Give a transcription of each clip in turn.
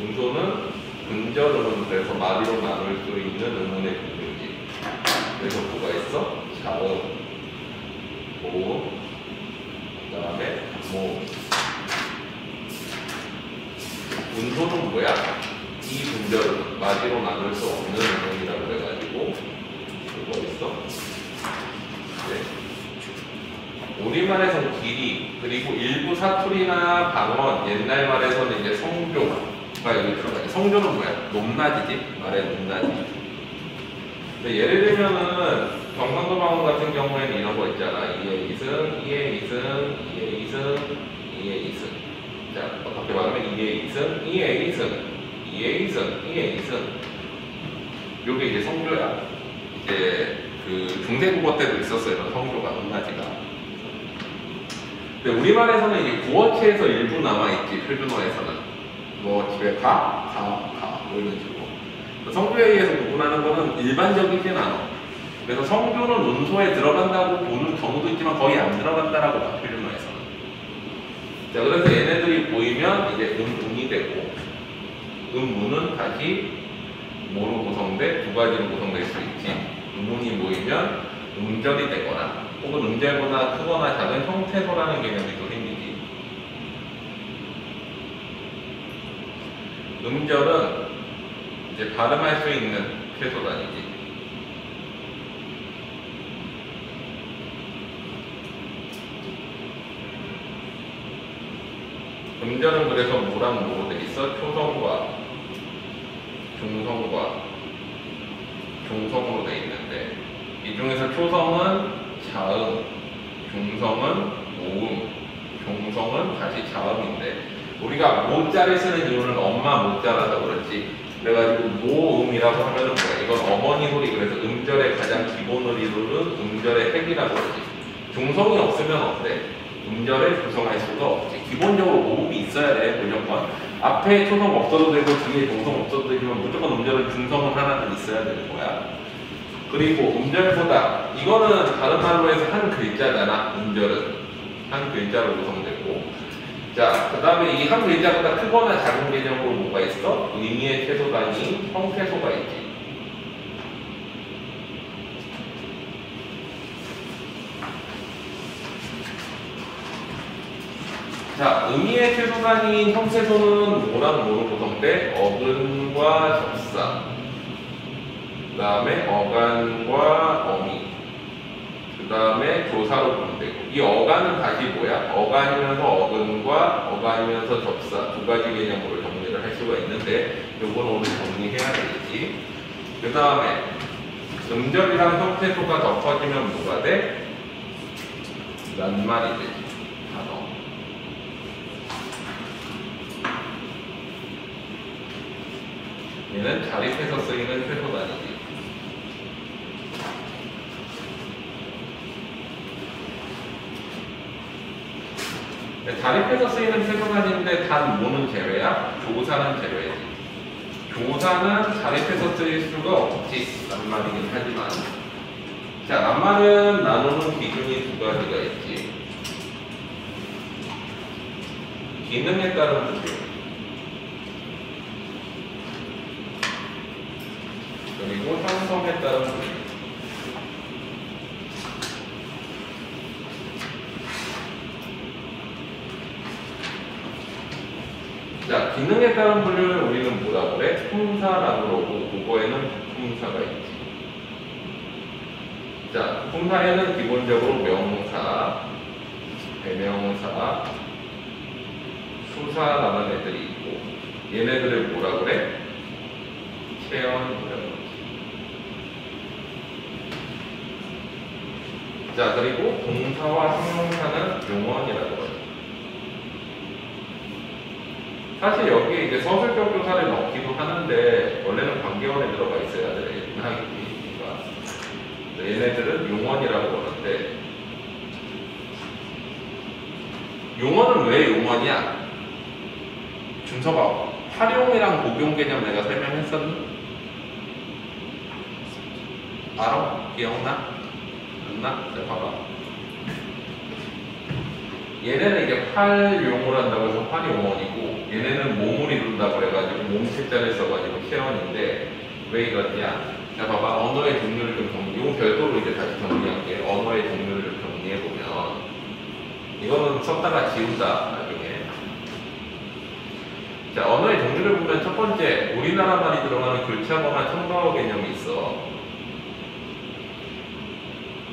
음소는 근절음은 그래서 마디로 나눌 수 있는 음운의 분류지. 그래서 뭐가 있어? 자음, 모음, 그 다음에 모음. 음소는 뭐야? 이 근절음은 마디로 나눌 수 없는 음운이라고 그래가지고 그거 있어? 네. 우리말에서는 길이, 그리고 일부 사투리나 방언, 옛날 말에서는 이제 성조가 여기 들어가지. 성조는 뭐야? 높낮이지? 말의 높낮이. 근데 예를 들면은 경상도 방언 같은 경우에는 이런 거 있잖아. 이에 이승, 이에 이승, 이에 이승, 이에 이승. 자, 어떻게 말하면 이에 이승, 이에 이승, 이에 이승, 이에 이승. 요게 이제 성조야. 이제 그 중세국어 때도 있었어요. 이런 성조가, 높낮이가. 근데 우리말에서는 이게 구어체에서 일부 남아있지. 표준어에서는. 뭐 집에 가, 뭐 이런 식으로. 성조에 의해서 구분하는 거는 일반적이진 않아. 그래서 성조는 음소에 들어간다고 보는 경우도 있지만 거의 안 들어간다라고 봐, 표준어에서는. 자, 그래서 얘네들이 보이면 이제 음운이 되고, 음운은 다시 뭐로 구성돼? 두 가지로 구성될 수 있지. 음운이 모이면 음절이 되거나, 혹은 음절보다 크거나 작은 형태소라는 개념이 또 생기지. 음절은 이제 발음할 수 있는 최소단이지. 음절은 그래서 뭐랑 뭐로 돼 있어? 초성과 중성과 중성으로 돼 있는데, 이 중에서 초성은 자음, 중성은 모음, 중성은 다시 자음인데, 우리가 모자를 쓰는 이유는 엄마 모자라서 그렇지. 그래가지고 모음이라고 하면은 뭐야? 이건 어머니 소리. 그래서 음절의 가장 기본을 이루는 음절의 핵이라고 그러지. 중성이 없으면 어때? 음절을 구성할 수가 없지. 기본적으로 모음이 있어야 돼, 무조건. 앞에 초성 없어도 되고 뒤에 중성 없어도 되지만 무조건 음절은 중성은 하나는 있어야 되는 거야. 그리고 음절보다, 이거는 다른 말로 해서 한 글자잖아. 음절은 한 글자로 구성되고, 자, 그 다음에 이 한 글자보다 크거나 작은 개념으로 뭐가 있어? 의미의 최소단위 형태소가 있지. 자, 의미의 최소단위인 형태소는 뭐랑 뭐로 구성돼? 어근과 접사, 그 다음에 어간과 어미, 그 다음에 조사로 구성되고, 이 어간은 다시 뭐야? 어간이면서 어근과 어간이면서 접사, 두 가지 개념으로 정리를 할 수가 있는데, 요건 오늘 정리해야 되겠지. 그 다음에 음절이랑 형태소가 덮어지면 뭐가 돼? 낱말이 되지. 단어. 얘는 자립해서 쓰이는 최소단위지. 자립해서 쓰이는 최소단위인데 단 뭐는 제외야? 조사는 제외지. 조사는 자립해서 쓰일 수가 없지. 낱말이긴 하지만. 자, 낱말은 나누는 기준이 두 가지가 있지. 기능에 따른 분류, 그리고 형성에 따른 분류. 자, 기능에 따른 분류는 우리는 뭐라고 그래? 품사라고 그러고, 국어에는 품사가 있지. 자, 품사에는 기본적으로 명사, 대명사, 수사라는 애들이 있고, 얘네들을 뭐라 그래? 체언이라고. 자, 그리고 동사와 형용사는 용언이라고 그래. 사실 여기에 이제 서술적 조사를 넣기도 하는데, 원래는 관계원에 들어가 있어야 돼. 하기니까. 얘네들은 용언이라고 그러는데, 용언은 왜 용언이야? 준서가 활용이랑 복용 개념 내가 설명했었니? 알아? 기억나? 안나? 자, 봐봐. 얘네는 이제 활용을 한다고 해서 활용원이고, 얘네는 몸을 이룬다고 해가지고 몸체자를 써가지고 체언인데 왜 이러냐? 자, 봐봐. 언어의 종류를 좀 이건 별도로 이제 다시 정리할게. 언어의 종류를 좀 정리해보면 이거는 썼다가 지운다, 나중에. 자, 언어의 종류를 보면 첫 번째, 우리나라 말이 들어가는 교차어나 첨가어 개념이 있어.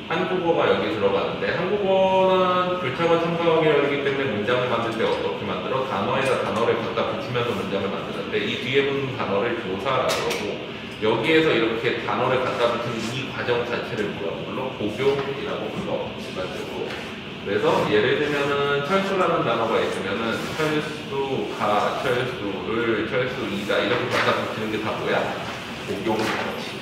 한국어가 여기 들어가는데, 한국어는 교차어 첨가어 개념이기 때문에 문장을 만들 때 어떻게 만들어? 단어에다 단어를 갖다 붙이면서 문장을 만드는데, 이 뒤에 붙는 단어를 조사라고 하고, 여기에서 이렇게 단어를 갖다 붙이는 이 과정 자체를 뭐라고 불러? 복용이라고 불러, 일반적으로. 그래서 예를 들면은 철수라는 단어가 있으면은 철수가, 철수를, 철수이다 이렇게 갖다 붙이는 게 다 뭐야? 복용 장치.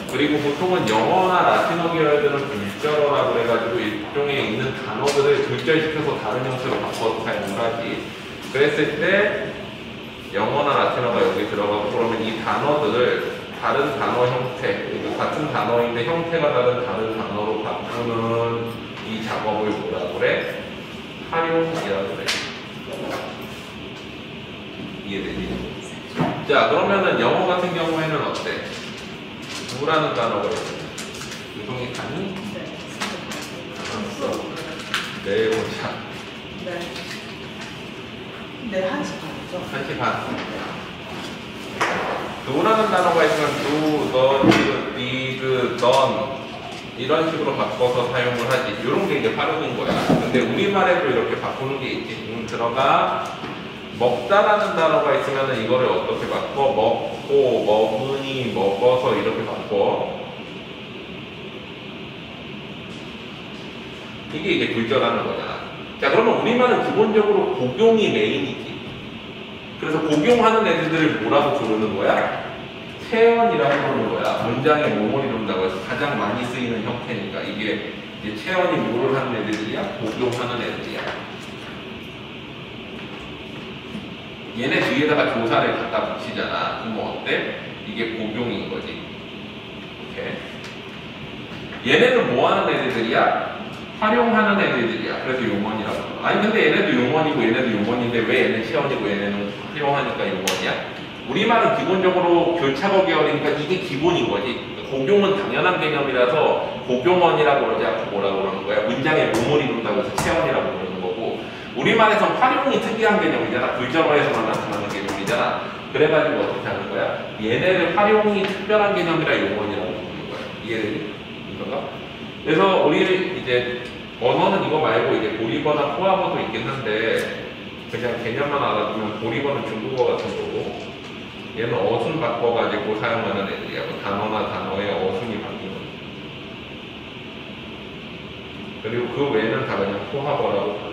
그리고 보통은 영어나 라틴어 계열들은 불절어라고 해가지고 일종에 있는 단어들을 불절시켜서 다른 형태로 바꿔서 사용을 하지. 그랬을 때 영어나 라틴어가 여기 들어가고 그러면 이 단어들을 다른 단어 형태, 그러니까 같은 단어인데 형태가 다른 단어로 바꾸는 이 작업을 뭐라고 그래? 활용이라고 그래. 이해되니? 자, 그러면은 영어 같은 경우에는 어때? 누라는 단어가 있어요. 유성이 가니? 네. 알았어. 네, 보자. 네. 네, 1시 반이죠? 1시 반. 누라는 단어가 있으면 do, does, did, done 이런 식으로 바꿔서 사용을 하지. 이런 게 이제 활용인 거야. 근데 우리말에도 이렇게 바꾸는 게 있지. 들어가 먹다라는 단어가 있으면 이거를 어떻게 바꿔? 먹고, 먹으니, 먹어서 이렇게 바꿔. 이게 불절하는 거잖아. 자, 그러면 우리말은 기본적으로 복용이 메인이지. 그래서 복용하는 애들을 뭐라고 부르는 거야? 체언이라고 부르는 거야. 문장에 뭐뭐 이룬다고 해서 가장 많이 쓰이는 형태니까 이게 이제 체언이 뭐를 하는 애들이야? 복용하는 애들이야. 얘네 뒤에다가 조사를 갖다 붙이잖아. 그럼 어때? 이게 복용인 거지. 오케이. 얘네는 뭐 하는 애들이야? 활용하는 애들이야. 그래서 용언이라고. 아니 근데 얘네도 용언이고 얘네도 용언인데 왜 얘는 체언이고 얘네는 활용하니까 용언이야? 우리말은 기본적으로 교차어 계열이니까 이게 기본인 거지. 복용은 당연한 개념이라서 복용언이라고 그러지 않고 뭐라고 그러는 거야? 문장에 몸을 이룬다고 해서 체언이라고 부르는 거고, 우리말에선 활용이 특이한 개념이잖아. 불절어에서만 나타나는 개념이잖아. 그래가지고 어떻게 하는 거야? 얘네를 활용이 특별한 개념이라 용언이라고 부르는 거야. 이해되니? 이건가? 그래서 우리 이제 언어는 이거 말고 이제 보리버나 포화버도 있긴 한데 그냥 개념만 알아두면 보리버는 중국어 같은 거고 얘는 어순 바꿔가지고 사용하는 애들이야. 뭐 단어나 단어의 어순이 바뀌는. 그리고 그 외에는 다 그냥 포화버라고 불러.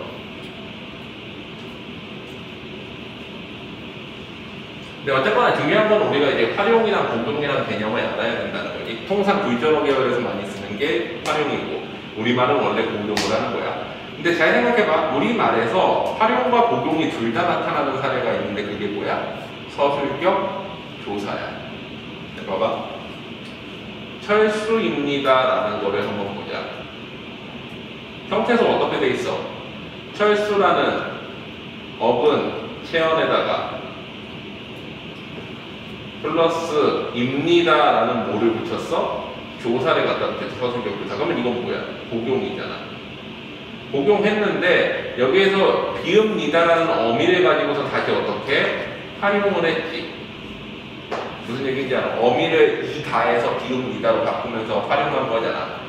근데 어쨌거나 중요한 건 우리가 이제 활용이랑 복용이라는 개념을 알아야 된다는 거지. 통상 불절어 계열에서 많이 쓰는 게 활용이고 우리말은 원래 복용을 하는 거야. 근데 잘 생각해봐. 우리말에서 활용과 복용이 둘 다 나타나는 사례가 있는데 그게 뭐야? 서술격 조사야. 봐봐. 철수입니다 라는 거를 한번 보자. 형태에서 어떻게 돼 있어? 철수라는 어근 체언에다가 플러스 입니다 라는 뭐를 붙였어? 조사를 갖다 붙였어. 서술격 조사. 그러면 이건 뭐야? 복용이잖아. 복용했는데 여기에서 비읍니다 라는 어미를 가지고서 다시 어떻게? 활용을 했지. 무슨 얘기인지 알아? 어미를 이다에서 비읍니다로 바꾸면서 활용한 거잖아.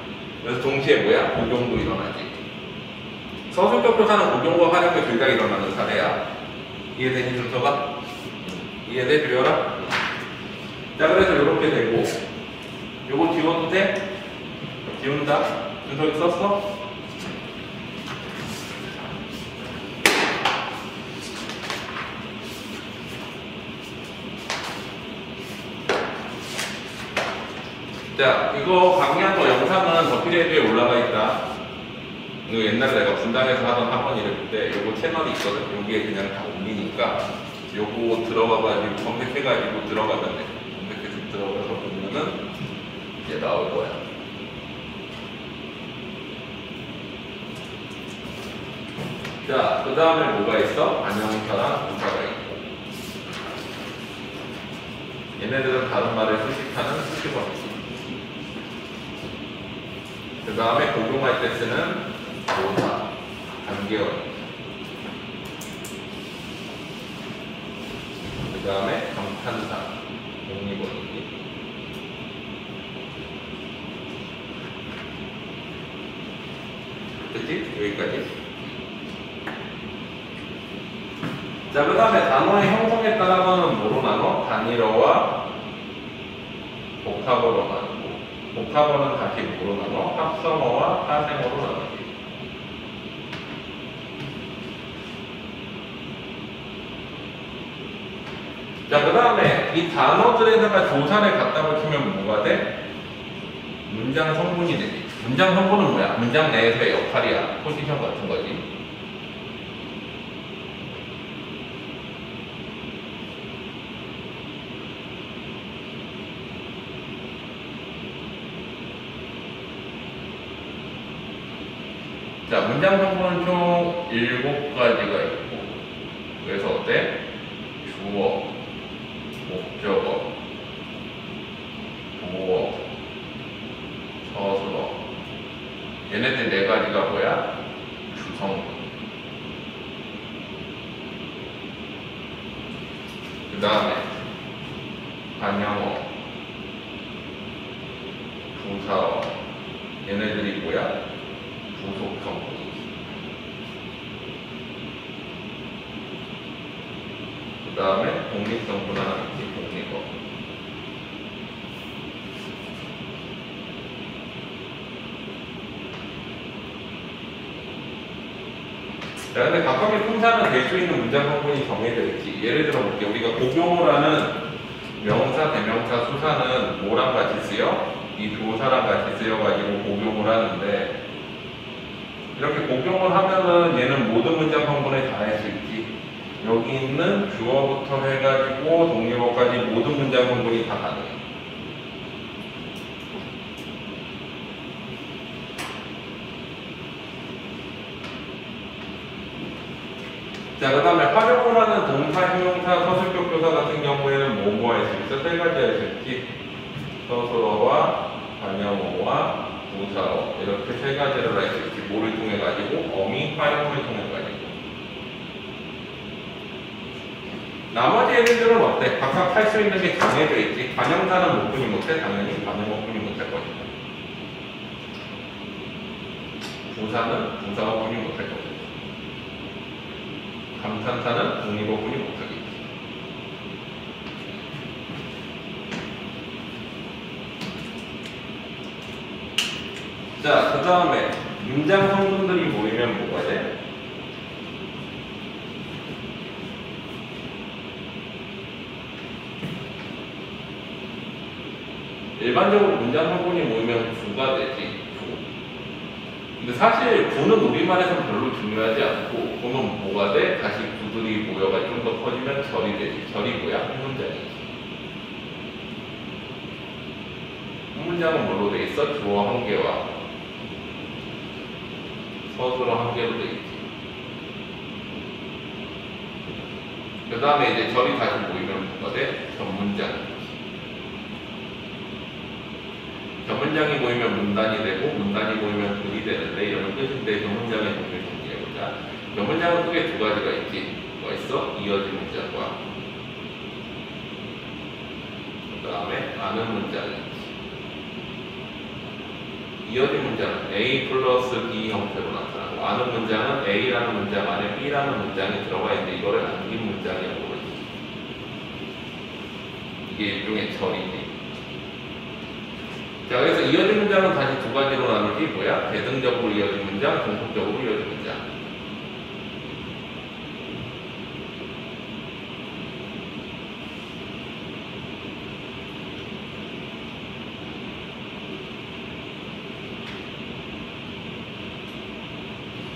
그래서 동시에 뭐야? 복용도 일어나지. 서술격 조사는 복용과 활용이 둘 다 일어나는 사례야. 이해되니 준서가? 이해돼? 주려라? 자, 그래서 이렇게 되고 요거 지워도 돼? 지운다? 준석이 썼어? 자, 이거 강의한 거 영상은 더피레이드에 올라가 있다. 이거 옛날에 내가 분당에서 하던 학원 이럴 때 요거 채널이 있거든. 여기에 그냥 다 올리니까 요거 들어가가지고 검색해가지고 들어가면 돼. 검색해서 들어가서 보면은 이제 나올 거야. 자, 그 다음에 뭐가 있어? 안녕사랑 부사가 있고. 얘네들은 다른 말을 수식하는 수식어입니다. 그 다음에 복용할 때 쓰는 조사, 관계어입니다. 그 다음에 감탄사, 독립어입니다. 그치? 여기까지. 자, 그 다음에 단어의 형성에 따라서는 뭐로 나눠? 단일어와 복합어로 나누고, 복합어는 다시 뭐로 나눠? 합성어와 파생어로 나누기. 자, 그 다음에 이 단어들에다가 조사를 갖다 붙이면 뭐가 돼? 문장 성분이 되지. 문장 성분은 뭐야? 문장 내에서의 역할이야. 포지션 같은 거지. 자, 문장 성분은 총 7가지가 있고, 그래서 어때? 주어, 목적어, 보어, 서술어. 얘네들 4가지가 뭐야? 주성분. 그 다음에 반영어, 부사어. 얘네들이 뭐야? 부속 성분이지. 그 다음에 독립성분 하나 있지, 독립어. 자, 근데 각각의 품사는 될 수 있는 문장 성분이 정해져 있지. 예를 들어 볼게. 우리가 복용을 하는 명사, 대명사, 수사는 뭐랑 같이 쓰여? 이 조사랑 같이 쓰여가지고 복용을 하는데, 이렇게 복용을 하면은 얘는 모든 문장 성분을 다 할 수 있지. 여기 있는 주어부터 해가지고 독립어까지 모든 문장 성분이 다 가능해. 자, 그 다음에 활용을 하는 동사, 형용사, 서술격 조사 같은 경우에는 뭐 할 수 있어? 3가지 할 수 있지. 서술어와 반영어와 부사어. 이렇게 3가지를 할 수 있지. 뭐를 통해 가지고? 어미, 활용을 통해 가지고. 나머지 애들은 어때? 각각 할 수 있는 게 정해져 있지. 관형사는 못 분이 못해? 당연히 반영어 분이 못할 거니까. 부사는 부사어 분이 못할 거고. 감탄사는 독립어 분이 못하겠지. 자, 그 다음에 문장 성분들이 모이면 뭐가 돼? 일반적으로 문장 성분이 모이면 구가 되지. 구. 근데 사실 구는 우리말에서는 별로 중요하지 않고, 구는 뭐가 돼? 다시 구들이 모여가 좀 더 커지면 절이 되지. 절이 뭐야? 한 문장이지. 한 문장은 뭘로 돼 있어? 주어 한 개와 서술어 한 개로 돼 있지. 그 다음에 이제 절이 다시 모이면 뭐가 돼? 전문장. 전문장이 모이면 문단이 되고, 문단이 모이면 글이 되는데, 이런 뜻인데 전문장의 종류를 정리해보자. 전문장은 크게 2가지가 있지. 뭐가 있어? 이어진 문장과 그 다음에 아는 문장이 있지. 이어진 문장은 A 플러스 B 형태로 나타나고, 아는 문장은 A라는 문장 안에 B라는 문장이 들어가 있는데 이거를 안긴 문장이라고 그러지. 이게 일종의 절이지. 자, 그래서 이어진 문장은 다시 2가지로 나누지. 뭐야? 대등적으로 이어진 문장, 종속적으로 이어진 문장.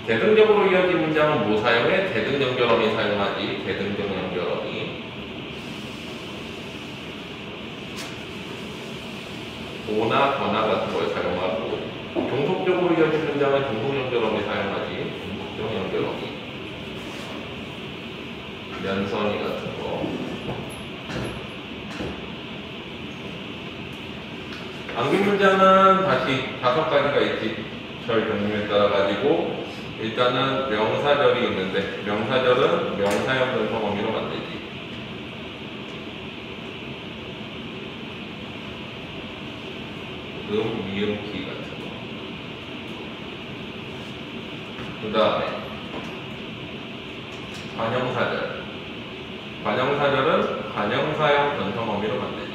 대등적으로 이어진 문장은 뭐 사용해? 대등연결어미 사용하지. 대등정연결어미. 도나 거나 같은 걸 사용하고, 종속적으로 이어진 문장은 종속연결어미 사용하지. 종속적 연결어미. 면선이 같은 거. 암기 문자는 다시 5가지가 있지. 절 종류에 따라 가지고 일단은 명사절이 있는데 명사절은 명사형 전통 어미로 만들지. 미음, 기 같은 거. 그 다음에 관형사절. 관형사절은 관형사형 전통 어미로 만들지.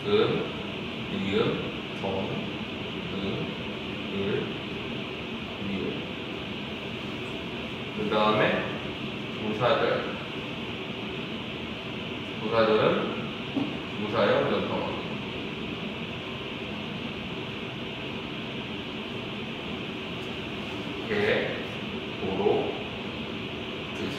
은, 이음, 정, 은, 을, 미음. 그 다음에 부사절. 부사절은 부사형 전통어미. 개, 도로, 뜻이.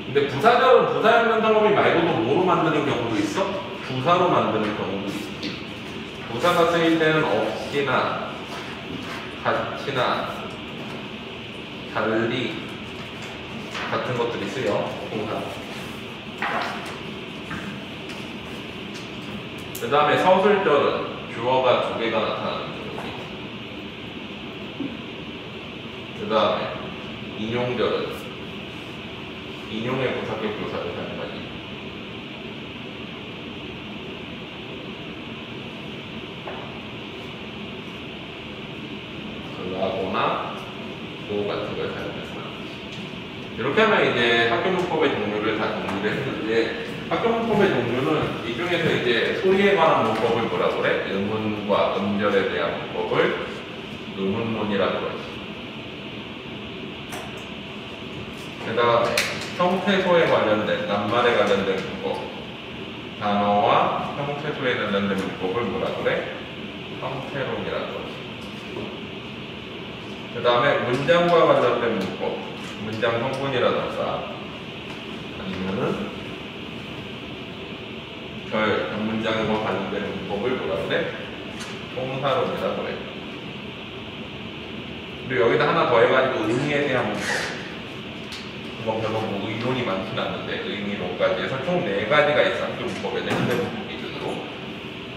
근데 부사절은 부사형 전통어미 말고도 뭐로 만드는 경우도 있어? 부사로 만드는 경우도 있지. 부사가 쓰일 때는 없이나, 같이나, 달리 같은 것들이 쓰여. 부사. 그 다음에 서술절은 주어가 2개가 나타나는 경우지. 그 다음에 인용절은 인용의 부사격 교사를 사용하지. 라거나 도 같은 걸 사용해서 이렇게 하면 이제 학교 문법의 종류를 다 정리를 했는데, 학교 문법의 종류는 이 중에서 이제 소리에 관한 문법을 뭐라 그래? 음운과 음절에 대한 문법을 음운문이라고 그러지. 그 다음에 형태소에 관련된, 낱말에 관련된 문법, 단어와 형태소에 관련된 문법을 뭐라 그래? 형태론이라고 그러지. 그 다음에 문장과 관련된 문법, 문장 성분이라던가 아니면은 문장과 관련된 문법을 뭐라 그래? 통사론이라고 그래. 그리고 여기다 하나 더 해가지고 의미에 대한 문법. 그건 별로 뭐 의론이 많지는 않는데 의미론까지 해서 총 4가지가 있어. 학교 문법에 대한 현대 문법 기준으로.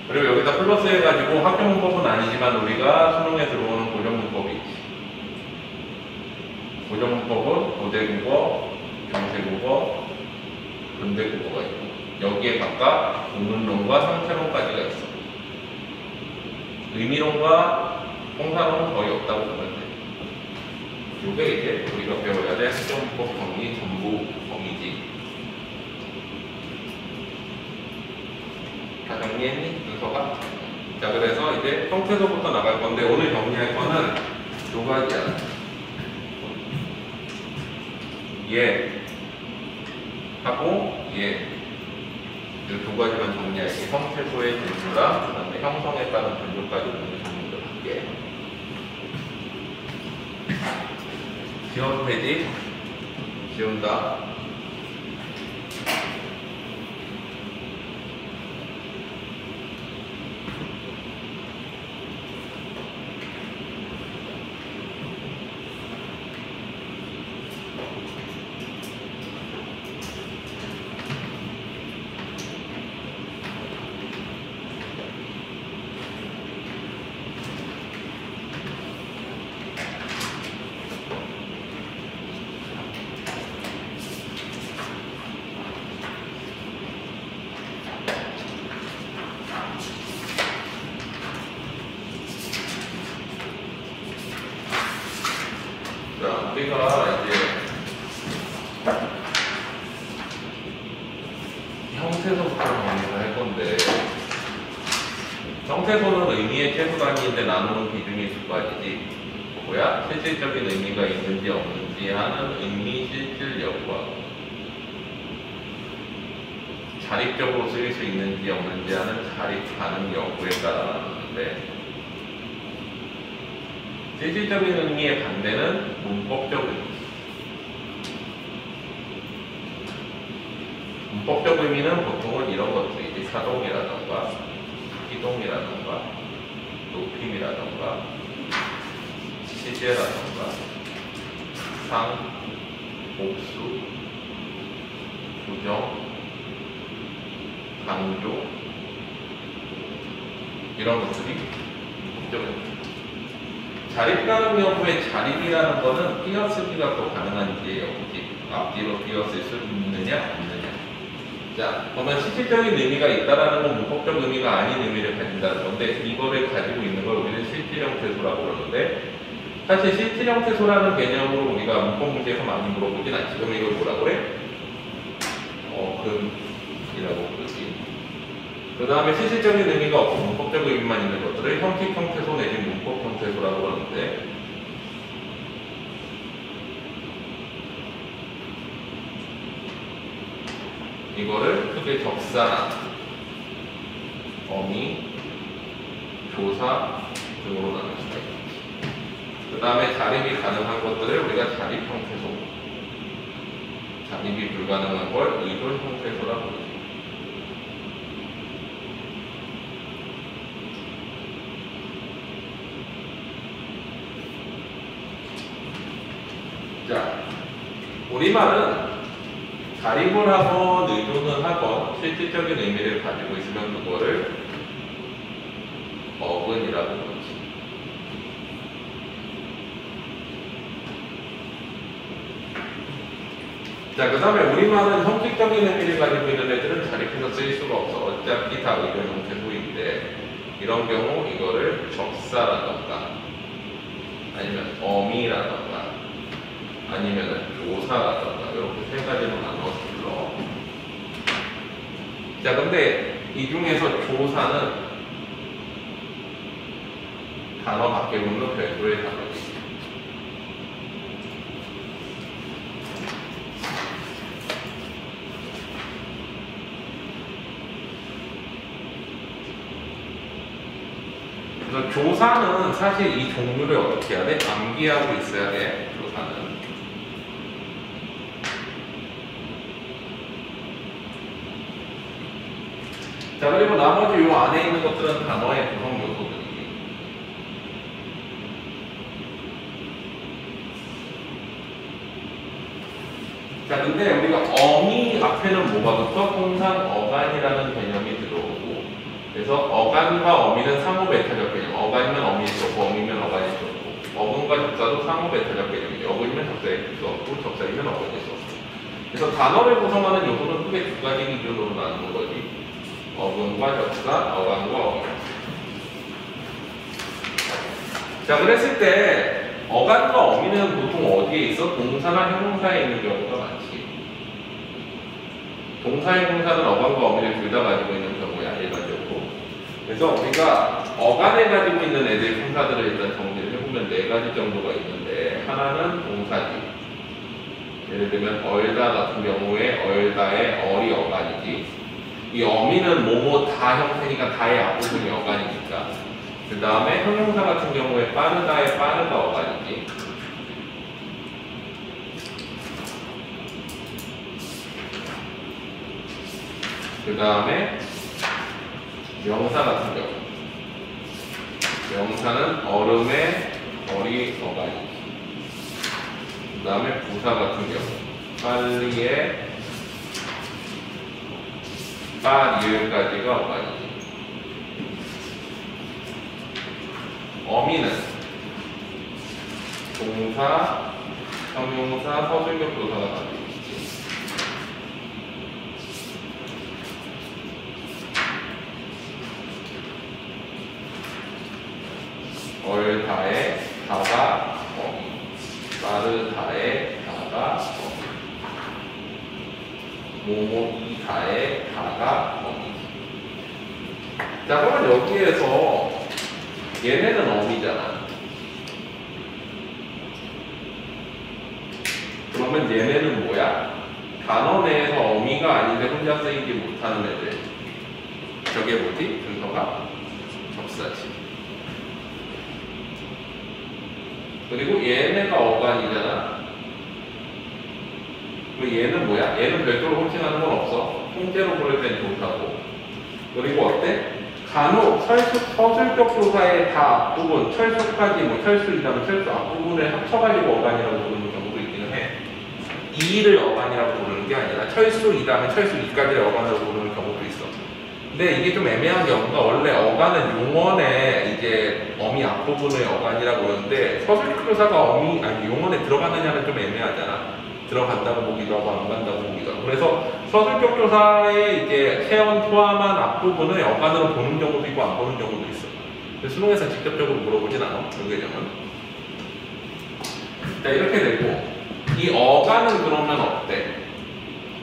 그리고 여기다 플러스 해가지고 학교 문법은 아니지만 우리가 수능에 들어오는 고전 문법이 있지. 고전 문법은 고대국어, 경세국어, 근대국어가 있고 여기에 각각 음운론과 상태론까지가 있어. 의미론과 통사론은 거의 없다고 보면 돼. 요게 이제 우리가 배워야 될 학교 문법 정리 전부 범위지. 다 정리했니? 순서가? 자, 그래서 이제 형태소부터 나갈 건데 오늘 정리할 거는 2가지야. 예 하고 예. 이 2가지만 정리할게. 형태소의 분류랑 그다음에 형성에 따른 분류까지 오늘 정리를 할게. 지워도 되지? 지운다. 우리가 이제 형태소부터 정리를 할 건데, 형태소는 의미의 최소 단위인데 나누는 비중이 2가지지. 뭐야? 실질적인 의미가 있는지 없는지 하는 의미 실질 여부하고, 자립적으로 쓰일 수 있는지 없는지 하는 자립 가능 여부에 따라 나누는데, 실질적인 의미의 반대는 문법적 의미. 문법적 의미는 보통은 이런 것들이지. 사동이라던가, 기동이라던가, 높임이라던가, 시제라던가, 상, 복수, 부정, 강조 이런 것들이 목적입니다. 자립가능 여부의 자립이라는 것은 띄어쓰기가 또 가능한지 앞뒤로 띄어쓸 수 있느냐 없느냐. 자, 그러면 실질적인 의미가 있다라는 건 문법적 의미가 아닌 의미를 가진다는 건데 이거를 가지고 있는 걸 우리는 실질형 태소라고 그러는데 사실 실질형 태소라는 개념으로 우리가 문법 문제에서 많이 물어보진 않지. 그럼 이걸 뭐라 그래? 어근이라고 부르지. 그 다음에 실질적인 의미가 없고 문법적 의미만 있는 것들을 형식형 태소 내지 문법형 태소라고 그러는데 이거를 크게 적사나 어미, 조사 등으로 나눌 수가 있습니다. 그 다음에 자립이 가능한 것들을 우리가 자립형 태소, 자립이 불가능한 걸 의존형 태소라고 부르죠. 자, 우리말은 자립을 하건 의존을 하건 실질적인 의미를 가지고 있으면 그거를 어근이라고 부르지. 자, 그 다음에 우리말은 형식적인 의미를 가지고 있는 애들은 자립해서 쓰일 수가 없어. 어차피 다 의존형 태소인데 이런 경우 이거를 적사라던가 아니면 어미라던가 아니면 조사라던가 이렇게 세 가지로 나눠서 불러. 자, 근데 이 중에서 조사는 단어 밖에 붙는 별도의 단어지. 그래서 조사는 사실 이 종류를 어떻게 해야 돼? 암기하고 있어야 돼. 조사는. 자, 그리고 나머지 요 안에 있는 것들은 단어의 구성 요소들이지. 자, 근데 우리가 어미 앞에는 뭐가 붙어? 통상 어간이라는 개념이 들어오고, 그래서 어간과 어미는 상호배타적 개념. 어간이면 어미에 좋고, 어미면 어간이 좋고, 어근과 적사도 상호배타적 개념이죠. 어근이면 적사에 수 없고, 적사이면 어근이 수 없고. 그래서 단어를 구성하는 요소는 크게 두 가지 기준으로 나누는 거지. 어근과 적사, 어간과 어미. 자, 그랬을 때 어간과 어미는 보통 어디에 있어? 동사나 형용사에 있는 경우가 많지. 동사, 형용사는 어간과 어미를 둘 다 가지고 있는 경우야, 일반적으로. 그래서 우리가 어간에 가지고 있는 애들 형사들을 일단 정리를 해보면 네 가지 정도가 있는데 하나는 동사지. 예를 들면 얼다 같은 경우에 얼다의 얼이 어간이지. 이 어미는 뭐뭐 다 형태니까 다의 앞부분이 어간이니까. 그 다음에 형용사 같은 경우에 빠르다의 빠르가 어간이지. 그 다음에 명사 같은 경우. 명사는 얼음의 얼이 어간이지. 그 다음에 부사 같은 경우. 빨리의 빠, 리을까지가 어간이지. 어미는 동사, 형용사, 서술격 조사가 가지고 있지. 얼다의 다가 어미, 빠르다의 다가 어미, 모모이다의 다가 어미. 자, 그러면 여기에서 얘네는 어미잖아. 그러면 얘네는 뭐야? 단어 내에서 어미가 아닌데 혼자 쓰이지 못하는 애들. 저게 뭐지? 순서가 접사지. 그리고 얘네가 어간이잖아. 그리고 얘는 뭐야? 얘는 별도로 호칭하는 건 없어. 통째로 부를 땐 좋다고. 그리고 어때? 간혹 서술격 조사의 다 앞부분, 철수까지, 철수 이다음에 철수 앞부분을 합쳐가지고 어간이라고 부르는 경우도 있기는 2를 어간이라고 부르는 게 아니라 철수 2다음에 철수 2까지를 어간으로 부르는 경우도 있어. 근데 이게 좀 애매한 경우가 원래 어간은 용언의 이제 어미 앞부분을 어간이라고 그러는데 서술교사가 어미 아니 용언에 들어가느냐는 좀 애매하잖아. 들어간다고 보기도 하고 안 간다고 보기도 하고. 그래서 서술교사의 이제 체언 포함한 앞부분을 어간으로 보는 경우도 있고 안 보는 경우도 있어. 수능에서 직접적으로 물어보진 않아. 그 개념은. 자, 이렇게 되고 이 어간은 그러면 어때?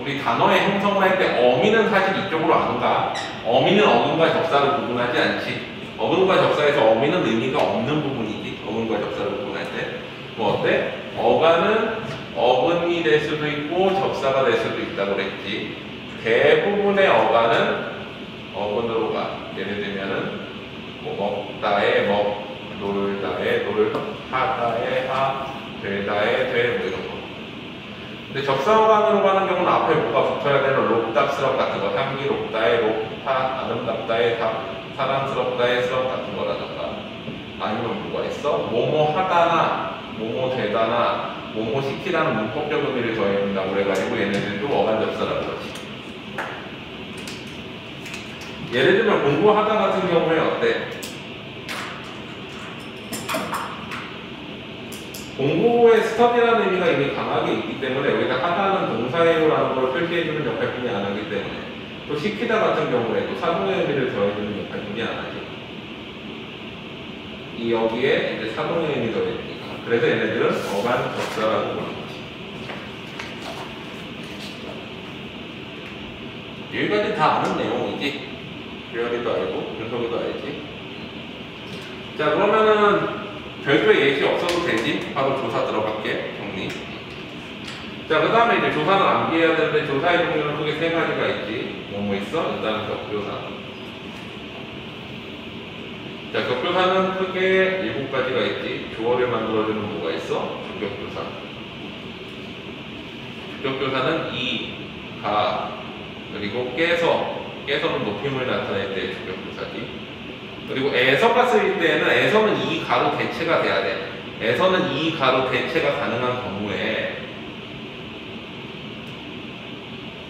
우리 단어의 형성을 할 때 어미는 사실 이쪽으로 안 가. 어미는 어근과 접사를 구분하지 않지. 어근과 접사에서 어미는 의미가 없는 부분이지. 어근과 접사를 구분할 때. 뭐 어때? 어간은 어근이 될 수도 있고 접사가 될 수도 있다고 그랬지. 대부분의 어간은 어근으로 가. 예를 들면은 뭐 먹다의 먹, 놀다의 놀, 하다의 하, 되다의 되, 뭐 이런 거. 근데 접사어간으로 가는 경우는 앞에 뭐가 붙어야 되는 롭답스럽 같은 거, 향기롭다의 롭다, 아름답다의 답, 사랑스럽다의 스럽 같은 거라던가. 아니면 뭐가 있어? 뭐뭐 하다나, 뭐뭐 되다나, 뭐뭐 시키다는 문법적 의미를 더해준다고 그래가지고 얘네들도 어간 접사라고 그러지. 예를 들면 공부하다 같은 경우에 어때? 공부의 스터디라는 의미가 이미 강하게 있기 때문에 여기다 하다는 동사예요라는 걸 표시해주는 역할뿐이 안 하기 때문에 또 시키다 같은 경우에도 사동의 의미를 더해주는 역할뿐이 안 하죠. 이 여기에 이제 사동의 의미 더해주니까. 그래서 얘네들은 어간 접사라고 부르는 거지. 여기까지 다 아는 내용이지. 주열이도 알고 준석이도 알지. 자, 그러면은 별도의 예시 없어도 되지? 바로 조사 들어갈게. 정리. 자, 그 다음에 이제 조사는 암기해야 되는데 조사의 종류는 크게 세 가지가 있지. 뭐뭐 있어? 일단은 격조사. 자, 격조사는 크게 7가지가 있지. 조어를 만들어주는 뭐가 있어? 주격조사. 주격조사는 이, 가, 그리고 깨서는 높임을 나타낼 때 주격조사지. 그리고 에서가 쓰일 때는 에서는 이 가로 대체가 돼야 돼. 에서는 이 가로 대체가 가능한 경우에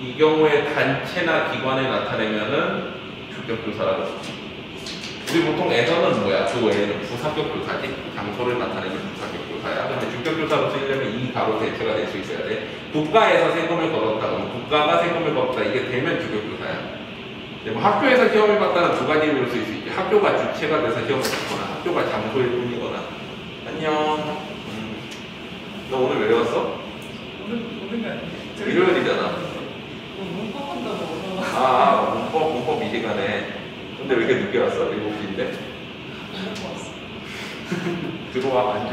이 경우에 단체나 기관을 나타내면은 주격조사라고 쓰지. 우리 보통 에서는 뭐야? 그 외에는 부사격조사지. 장소를 나타내는 부사격조사야. 근데 주격조사로 쓰이려면 이 가로 대체가 될 수 있어야 돼. 국가에서 세금을 걸었다 그러면 국가가 세금을 걸었다 이게 되면 주격조사야. 뭐 학교에서 시험을 봤다는 두 가지 이유로 쓸 수 있지. 학교가 주체가 돼서 시험을 봤거나 학교가 장소일 뿐이거나. 안녕. 너 오늘 왜 왔어? 오는 게 아니에요. 일요일이잖아. 문법 한다고. 문법 이 시간에. 근데 왜 이렇게 늦게 왔어? 7시인데? 문법 왔어. 들어와, 앉아.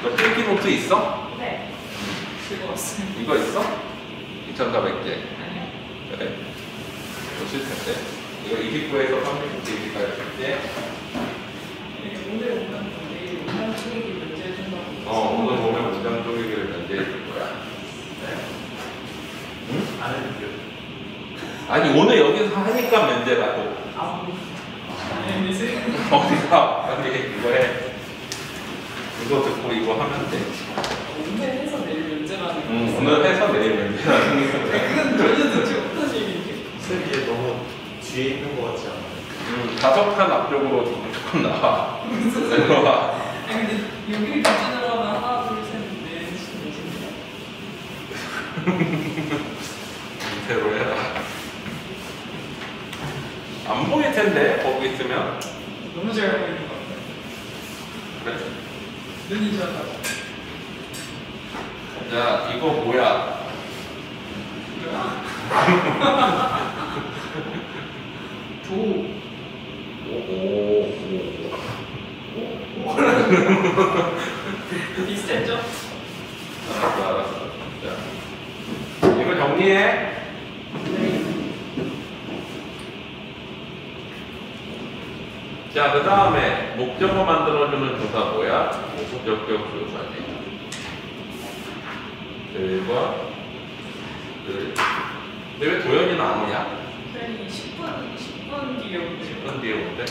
너 필기 노트 있어? 네. 즐거웠어요. 이거 있어? 2,400개. 아니요. 그래. 이거 쓸 텐데. 이거 29에서 39페이지까지 쓸 때. 오늘 오면 내일 문장 쪼개기 문제해준다고. 오늘 보면 문장 쪼개기를 면제해 줄 거야. 네. 응? 안 해줄게요. 아니, 오늘 여기서 하니까 면제라고. 아니, 어디가? 빨리 이거 해. 이거 듣고 이거 하면 돼. 오늘 해서 내일 문제라는 거. 오늘 해서 내일 면제라는 거. 그건 도대체 어떤 얘기인지. 쌤이 너무 뒤에 있는 것 같지 않아요? 5칸 앞쪽으로 조금 나와. 내려와. 아니 근데 여기를 기준으로 하면 하나, 둘, 셋, 넷, 넷인데. 밑으로 해라. 안 보일 텐데, 거기 있으면. 너무 잘 보이는 것 같아요. 그래. 눈이 좋아서. 자, 이거 뭐야? 조. 오. 비슷했죠? 알았어. 자, 이거 정리해. 네. 자, 그 다음에 목적어 만들어주는 조사 뭐야? 목적격 조사지. 들과 들. 근데 왜 도연이는 안 오냐? 선생님이 10분 뒤에 오는데. 10분 뒤에 온대?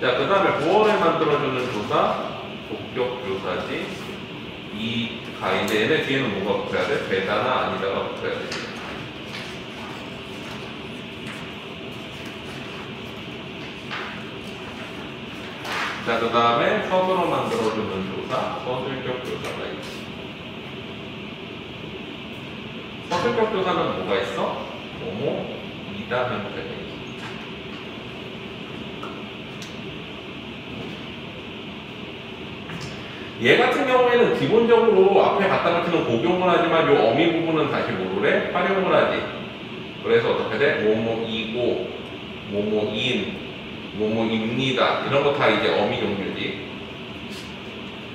자, 그 다음에 보어를 만들어주는 조사, 목격조사지. 이 가이드에는 뒤에는 뭐가 붙어야 돼? 되다나 아니다가 붙어야 돼. 자, 그 다음에 서술어 만들어주는 조사, 서술격 조사가 있지. 서술격 조사는 뭐가 있어? 뭐뭐 이다 형태가 있지. 얘 같은 경우에는 기본적으로 앞에 갖다 붙이는 복용을 하지만 요 어미 부분은 다시 뭐를 해? 활용을 하지. 그래서 어떻게 돼? 뭐뭐이고, 뭐뭐인, 뭐뭐입니다. 이런 거 다 이제 어미 종류지.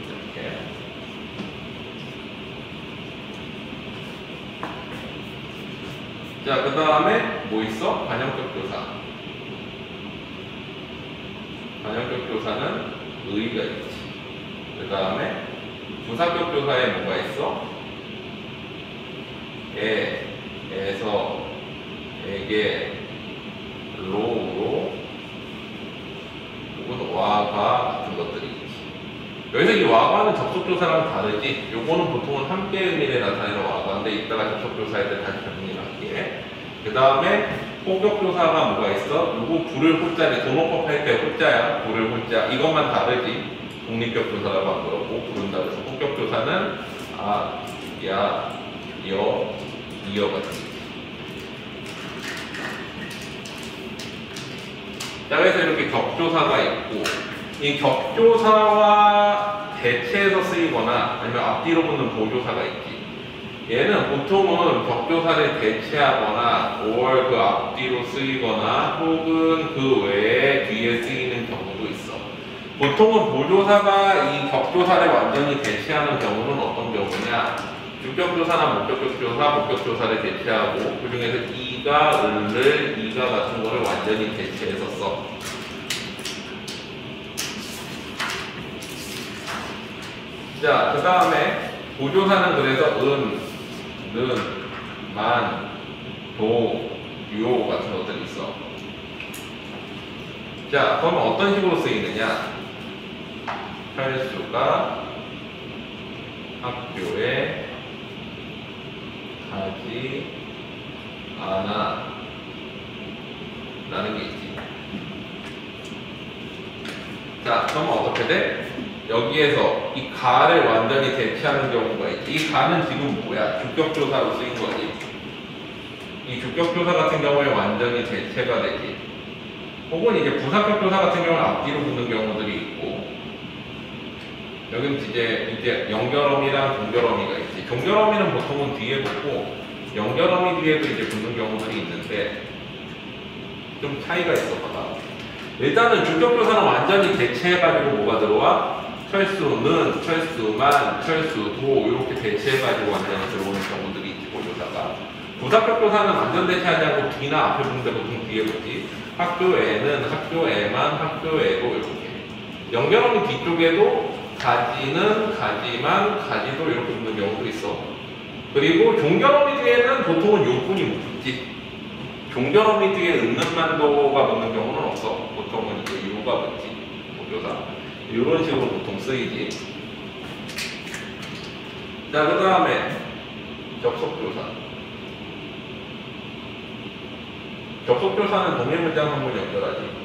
이렇게. 자, 그 다음에 뭐 있어? 관형격 조사. 관형격 조사는 의의가 있지. 그 다음에 부사격 조사에 뭐가 있어? 에서, 에게, 로로, 혹은 와가 같은 것들이 있지. 여기서 이 와가는 접속조사랑 다르지? 요거는 보통은 함께 의미를 나타내는 와가인데 이따가 접속조사할 때 다시 정리를 할게. 그 다음에 폭격조사가 뭐가 있어? 요거 부를 호자를 도노법 할 때 호자야. 부를 호자. 이것만 다르지? 독립격 조사라고 한 거고 부른다 그래서 폭격 조사는 아, 야, 여, 이어 같은 거. 자, 그래서 이렇게 격조사가 있고 이 격조사와 대체해서 쓰이거나 아니면 앞뒤로 붙는 보조사가 있지. 얘는 보통은 격조사를 대체하거나 5월 그 앞뒤로 쓰이거나 혹은 그 외에 뒤에 쓰이는 경우도 있어. 보통은 보조사가 이 격조사를 완전히 대체하는 경우는 어떤 경우냐? 주격조사나 목격조사, 목격조사를 대체하고 그 중에서 이가, 을을, 이가 같은 거를 완전히 대체해서 써. 자, 그 다음에 보조사는 그래서 는, 만, 도, 요 같은 것들이 있어. 자, 그러면 어떤 식으로 쓰이느냐? 철수가 학교에 가지 않아 라는 게 있지. 자, 그러면 어떻게 돼? 여기에서 이 가를 완전히 대체하는 경우가 있지. 이 가는 지금 뭐야? 주격조사로 쓰인 거지. 이 주격조사 같은 경우에 완전히 대체가 되지. 혹은 이제 부사격조사 같은 경우는 앞뒤로 붙는 경우들이 있고, 여기는 이제 연결어미랑 종결어미가 있지. 종결어미는 보통은 뒤에 붙고, 연결어미 뒤에도 이제 붙는 경우들이 있는데, 좀 차이가 있어 봐봐. 일단은 주격조사는 완전히 대체해가지고 뭐가 들어와? 철수는, 철수만, 철수도 이렇게 대체해가지고 완전히 들어오는 경우들이 있지, 보조사가. 부사격조사는 완전 대체하지 않고 뒤나 앞에 붙는데 보통 뒤에 붙지. 학교에는, 학교에만, 학교에도 이렇게. 연결어미 뒤쪽에도 가지는, 가지만, 가지도 이렇게 붙는 경우도 있어. 그리고 종결어미 뒤에는 보통은 요뿐이 못 붙지. 종결어미 뒤에 은는만도가 붙는 경우는 없어. 보통은 이제 요가 붙지. 보조사. 이런 식으로 보통 쓰이지. 자, 그 다음에 접속조사. 접속조사는 동일문장 성분 연결하지.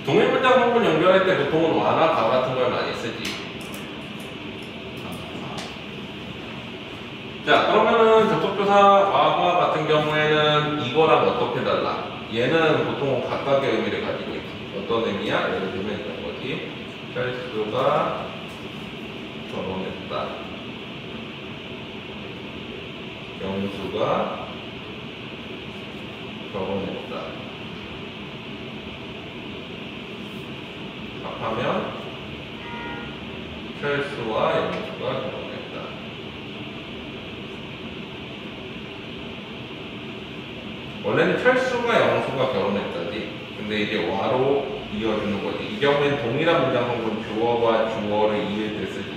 동일문장 성분 연결할 때 보통은 와나 가 같은 걸 많이 쓰지. 자, 그러면은 접속조사 와과 같은 경우에는 이거랑 어떻게 달라? 얘는 보통 각각의 의미를 가지고 있지. 어떤 의미야? 예를 들면 이런 거지. 철수가 결혼했다. 영수가 결혼했다. 합하면 철수와 영수가 결혼했다. 원래는 철수가 영수가 결혼했다지. 근데 이제 와로 이어주는 거지. 이 경우에는 동일한 문장 성분 주어와 주어를 이을 때 쓰지.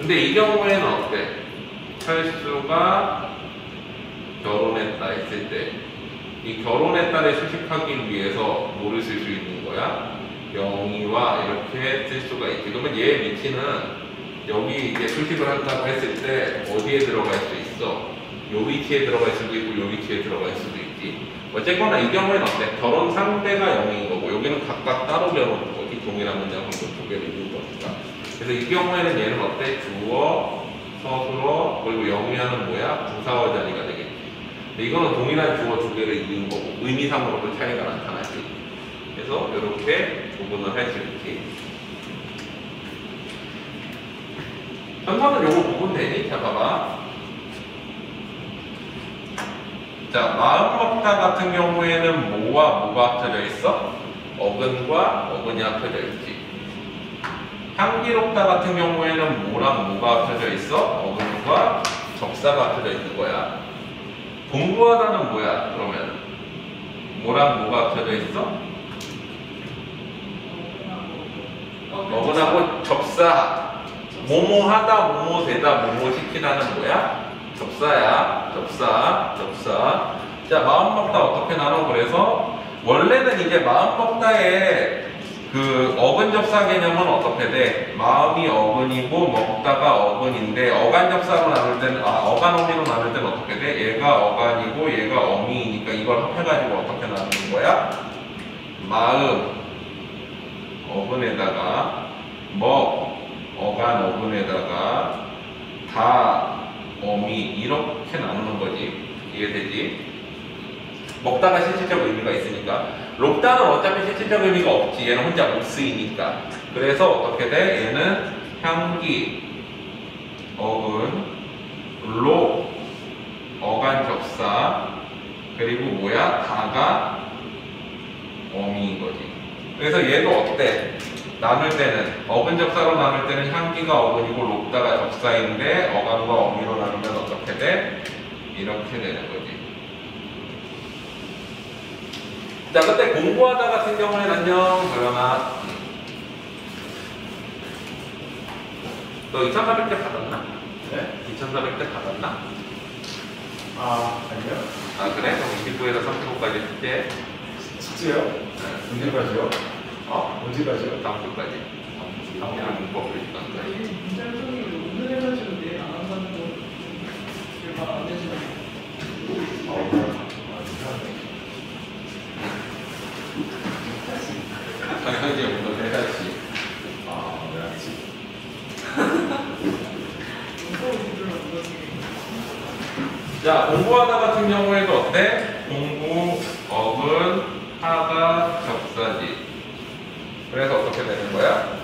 근데 이 경우에는 어때? 철수가 결혼했다 했을 때 이 결혼했다를 수식하기 위해서 뭐를 쓸 수 있는 거야? 영희와 이렇게 쓸 수가 있지. 그러면 얘 위치는 여기 이제 수식을 한다고 했을 때 어디에 들어갈 수 있어? 요 위치에 들어갈 수도 있고 요 위치에 들어갈 수도 있지. 어쨌거나 이 경우에는 어때? 결혼 상대가 영희인 거고 여기는 각각 따로 배우는 거지. 동일한 문장 방금 두 개를 이룬 거니까. 그래서 이 경우에는 얘는 어때? 주어, 서술어, 그리고 영위하는 뭐야? 부사어 자리가 되겠지. 근데 이거는 동일한 주어 두 개를 이룬 거고 의미상으로도 차이가 나타나지. 그래서 이렇게 구분을 할 수 있지. 현서는 요거 구분 되니? 자, 봐봐. 자, 마음 먹다 같은 경우에는 뭐와 뭐가 합쳐져 있어? 어근과 어근이 합쳐져 있지. 향기롭다 같은 경우에는 뭐랑 뭐가 합쳐져 있어? 어근과 접사가 합쳐져 있는 거야. 공부하다는 뭐야? 그러면 뭐랑 뭐가 합쳐져 있어? 어근하고 접사. 뭐뭐 하다, 뭐뭐 되다, 뭐뭐 시키다는 뭐야? 접사야. 접사. 자, 마음 먹다 어떻게 나눠? 그래서 원래는 이제 마음 먹다의 그 어근 접사 개념은 어떻게 돼? 마음이 어근이고 먹다가 어근인데 어간 접사로 나눌 때는 어간 어미로 나눌 때는 어떻게 돼? 얘가 어간이고 얘가 어미이니까 이걸 합해가지고 어떻게 나누는 거야? 마음 어근에다가 어간 어근에다가 다 어미 이렇게 나누는 거지. 이해되지? 먹다가 실질적 의미가 있으니까. 롭다는 어차피 실질적 의미가 없지. 얘는 혼자 못 쓰이니까. 그래서 어떻게 돼? 얘는 향기, 어근, 롭, 어간 접사, 그리고 뭐야? 다가 어미인 거지. 그래서 얘도 어때? 나눌 때는 어근 접사로 나눌 때는 향기가 어근이고 롭다가 접사인데 어간과 어미로 나누면 어떻게 돼? 이렇게 되는 거지. 자, 그때 공부하다 같은 경우에는 안녕, 그러나 너 2,400대 받았나? 네? 2,400대 받았나? 아니요. 아, 그래? 그럼 29에서 35까지 숙제? 숙제요? 네. 언제까지요? 언제까지요? 다음 주까지. 다음 주 문법을 일단. 이 문장 정리를 오늘 해가지고 내일 안 한다는 거 말안 되시나요? 당연히 오늘 해야지. 해야지. 자, 공부하다 같은 경우에도 어때? 공부, 어근, 하가, 접사지. 그래서 어떻게 되는 거야?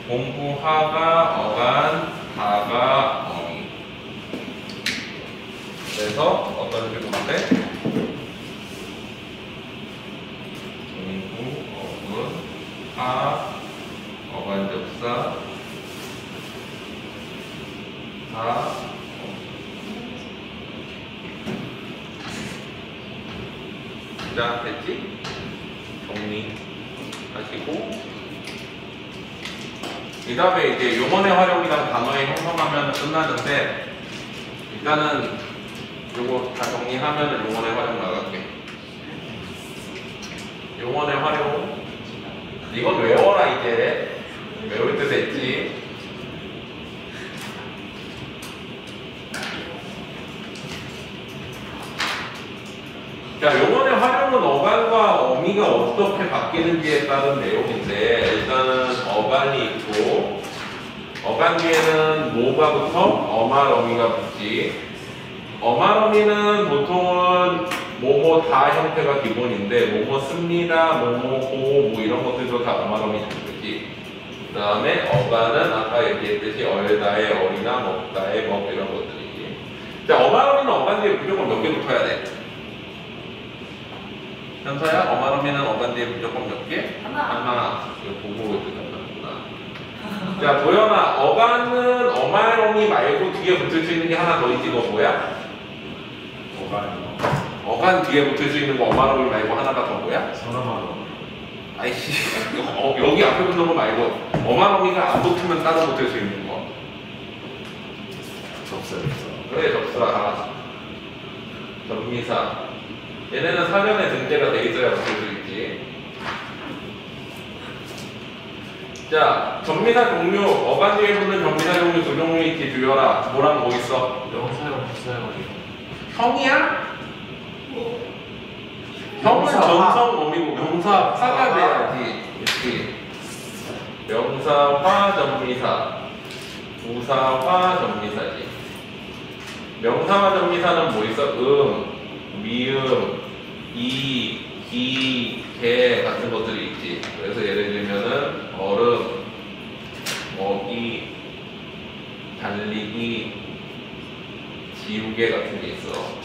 공부, 하가, 어간, 하가, 어미. 그래서 어떤 식으로 돼? 공부, 어근, 하, 어간, 접사, 하, 자, 됐지? 정리하시고 이 다음에 이제 용언의 활용이랑 단어의 형성하면 끝나는데 일단은 요거 다 정리하면 용언의 활용 나갈게. 용언의 활용 이건 외워라. 이제 외울 때 됐지? 자, 용언의 활용은 어간과 어미가 어떻게 바뀌는지에 따른 내용인데 일단은 어간이 있고 어간 뒤에는 뭐가 붙어? 어말 어미가 붙지. 어말 어미는 보통은 뭐뭐 다 형태가 기본인데 뭐뭐 씁니다, 뭐뭐 고, 뭐 이런 것들도 다 어말 어미 형태지. 그 다음에 어간은 아까 얘기했듯이 얼다의 어리나 먹다의 먹 이런 것들이지. 자, 어말 어미는 어간 뒤에 무조건 몇 개 붙어야 돼? 현서야, 어마어미는 어간 뒤에 무조건 몇 개? 하나. 이거 보고 있었구나. 자, 도연아, 어간은 어마어미 말고 뒤에 붙을 수 있는 게 하나 더 있지. 그거 뭐야? 어간이요. 어간 뒤에 붙을 수 있는 거 어마어미 말고 하나가 더 뭐야? 선어마로. 아이씨, 여기 앞에 붙는 거 말고 어마어미가 안 붙으면 따로 붙을 수 있는 거. 접수했어. 왜 접사, 전미사. 얘네는 사전에 등재가 돼 있어야 붙을 수 있지. 자, 전미사 종류, 어간 뒤에 붙는 전미사 종류 두 종류 있지. 주여라. 뭐랑 뭐 있어? 명사형, 부사형이. 형이야? 형은 명사화. 전성 몸이고 명사화가 돼야지. 그렇지. 명사화 전미사, 부사화 전미사지. 명사화 전미사는 뭐 있어? 미음, 이, 기, 개 같은 것들이 있지. 그래서 예를 들면은 얼음, 먹이, 달리기, 지우개 같은 게 있어.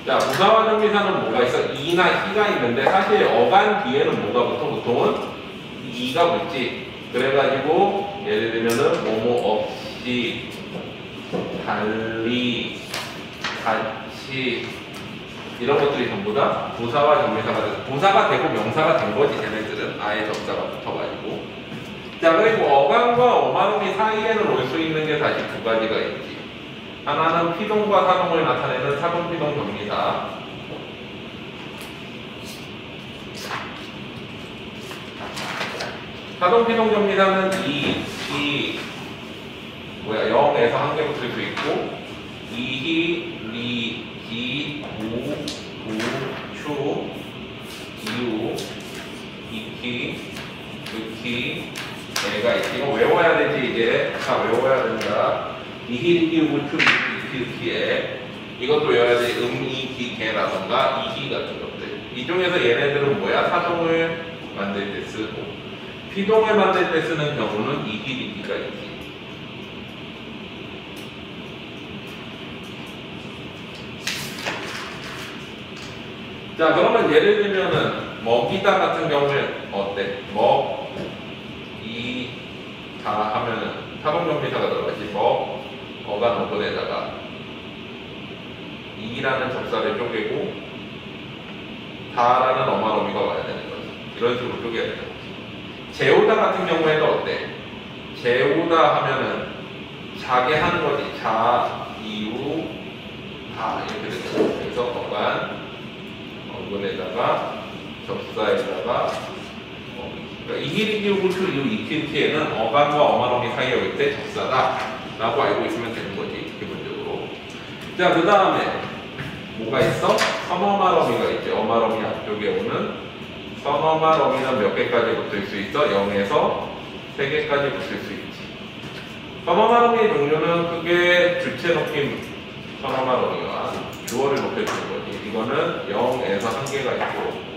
자, 부사화 전미사는 뭐가 있어? 이나 희가 있는데 사실 어간 뒤에는 뭐가 붙어? 보통은 이가 붙지. 그래가지고 예를 들면은 뭐뭐 없이, 달리, 같이 이런 것들이 전부 다 부사와 전미사가 돼서 부사가 되고 명사가 된 거지. 쟤네들은 아예 접사가 붙어가지고. 자, 그리고 어간과 어마름이 사이에는 올 수 있는 게 다시 두 가지가 있지. 하나는 피동과 사동을 나타내는 사동, 피동, 전미사. 사동, 피동, 전미사는 영에서 한 개 붙을 수 있고, 이히, 리, 기, 우, 추, 이우, 이키, 으키, 애가 있지. 이거 외워야 되지. 이제 다 외워야 된다. 이히, 리, 기, 우, 추, 이키, 으키, 애. 이것도 외워야 돼. 이, 기, 개라던가 이히 같은 것들. 이 중에서 얘네들은 뭐야? 사동을 만들 때 쓰고, 피동을 만들 때 쓰는 경우는 이히, 리, 기가 있지. 자, 그러면 예를 들면은 먹이다 같은 경우에 어때? 먹이다 하면은 사동전미사가 들어가지. 어간 어근에다가 이라는 접사를 쪼개고 다라는 어마어미가 와야 되는 거지. 이런 식으로 쪼개야 되는 거지. 재우다 같은 경우에도 어때? 재우다 하면은 자게 하는 거지. 자, 이우, 다 이렇게 되는 거지. 그래서 어간 어근에다가 접사에다가 그러니까 이히리기우구추 이키키에는 어간과 어마어미 사이에 올 때 접사다 라고 알고 있으면 되는 거지. 기본적으로. 자, 그 다음에 뭐가 있어? 선어말어미가 있지. 어말어미 앞쪽에 오는 선어말어미는 몇 개까지 붙을 수 있어? 0에서 3개까지 붙을 수 있지. 선어말어미의 종류는 크게 주체 높임 선어말어미와 주어를 높여주는 거지. 이거는 0에서 1개가 있고,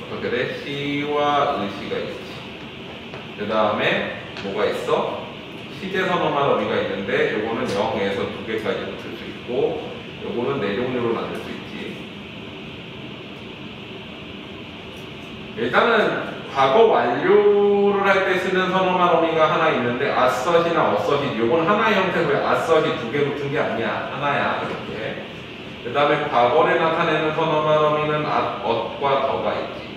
어떻게 돼? 시와 의시가 있지. 그 다음에 뭐가 있어? 시제선어만 어미가 있는데 요거는 0에서 2개까지 붙을 수 있고, 요거는 4종류로 나눌 수 있지. 일단은 과거 완료를 할 때 쓰는 선어만 어미가 하나 있는데 앗섯이나 어섯이, 요건 하나의 형태고요. 앗섯이 2개 붙은 게 아니야. 하나야. 그렇게. 그 다음에 과거를 나타내는 선어만 어미는 엇과 더가 있지.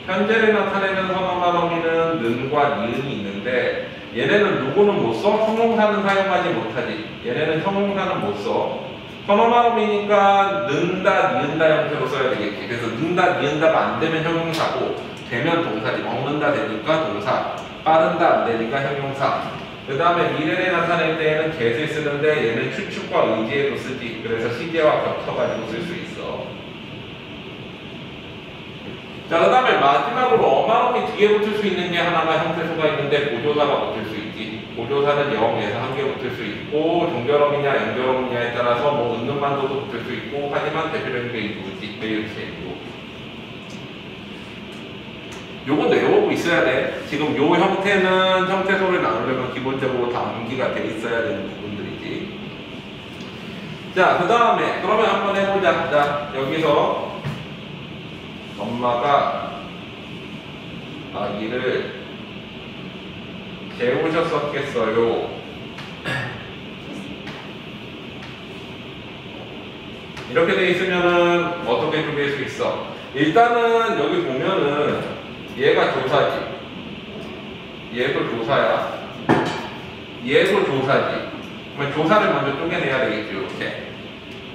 현재를 나타내는 선어만 어미는 는과 니은이 있는데 얘네는 누구는 못 써? 형용사는 사용하지 못하지. 얘네는 형용사는 못 써. 선어만 어미니까 는다, 니은다 형태로 써야 되겠지. 그래서 는다, 니은다가 안 되면 형용사고 되면 동사지. 먹는다 되니까 동사, 빠른다 안 되니까 형용사. 그 다음에 미래를 나타낼 때에는 get을 쓰는데 얘는 추측과 의지에도 쓰지. 그래서 시제와 겹쳐가지고 쓸 수 있어. 자, 그 다음에 마지막으로 어마어미 뒤에 붙을 수 있는 게 하나가 형태소가 있는데 보조사가 붙을 수 있지. 보조사는 0에서 1개 붙을 수 있고, 종결어미냐 연결어미냐에 따라서 뭐 은는 만도도 붙을 수 있고, 하지만 대표적인 게 이거지. 매일체이고. 요건 외우고 있어야 돼. 지금 요 형태는 형태소를 나누려면 기본적으로 다 암기가 돼 있어야 되는 부분들이지. 자, 그 다음에 그러면 한번 해보자. 자, 여기서 엄마가 아기를 재우셨었겠어요. 이렇게 돼 있으면은 어떻게 표기할 수 있어? 일단은 여기 보면은 얘가 조사지. 얘도 조사야. 얘도 조사지. 그러면 조사를 먼저 쪼개내야 되겠죠. 이렇게.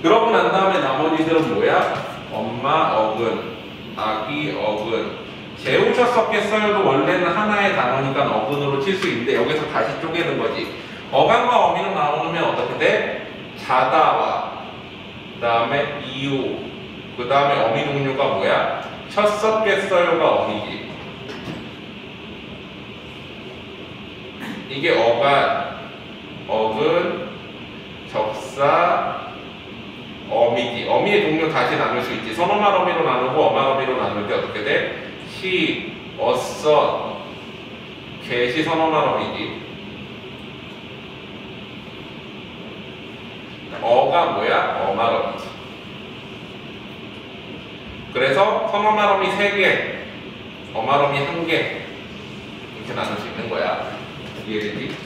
그러고 난 다음에 나머지들은 뭐야? 엄마, 어근, 아기, 어근. 재우셨었겠어요도 원래는 하나의 단어니까 어근으로 칠 수 있는데 여기서 다시 쪼개는 거지. 어간과 어미로 나오면 어떻게 돼? 자다와 그 다음에 이유 그 다음에 어미 종류가 뭐야? 쳤었겠어요가 어미지. 이게 어간, 어근, 접사, 어미지. 어미의 종류 다시 나눌 수 있지. 선어말 어미로 나누고 어말 어미로 나눌 때 어떻게 돼? 시, 어서, 개시 선어말 어미지. 어가 뭐야? 어말 어미지. 그래서 선어말 어미 3개, 어말 어미 1개 이렇게 나눌 수 있는 거야. 이해되지?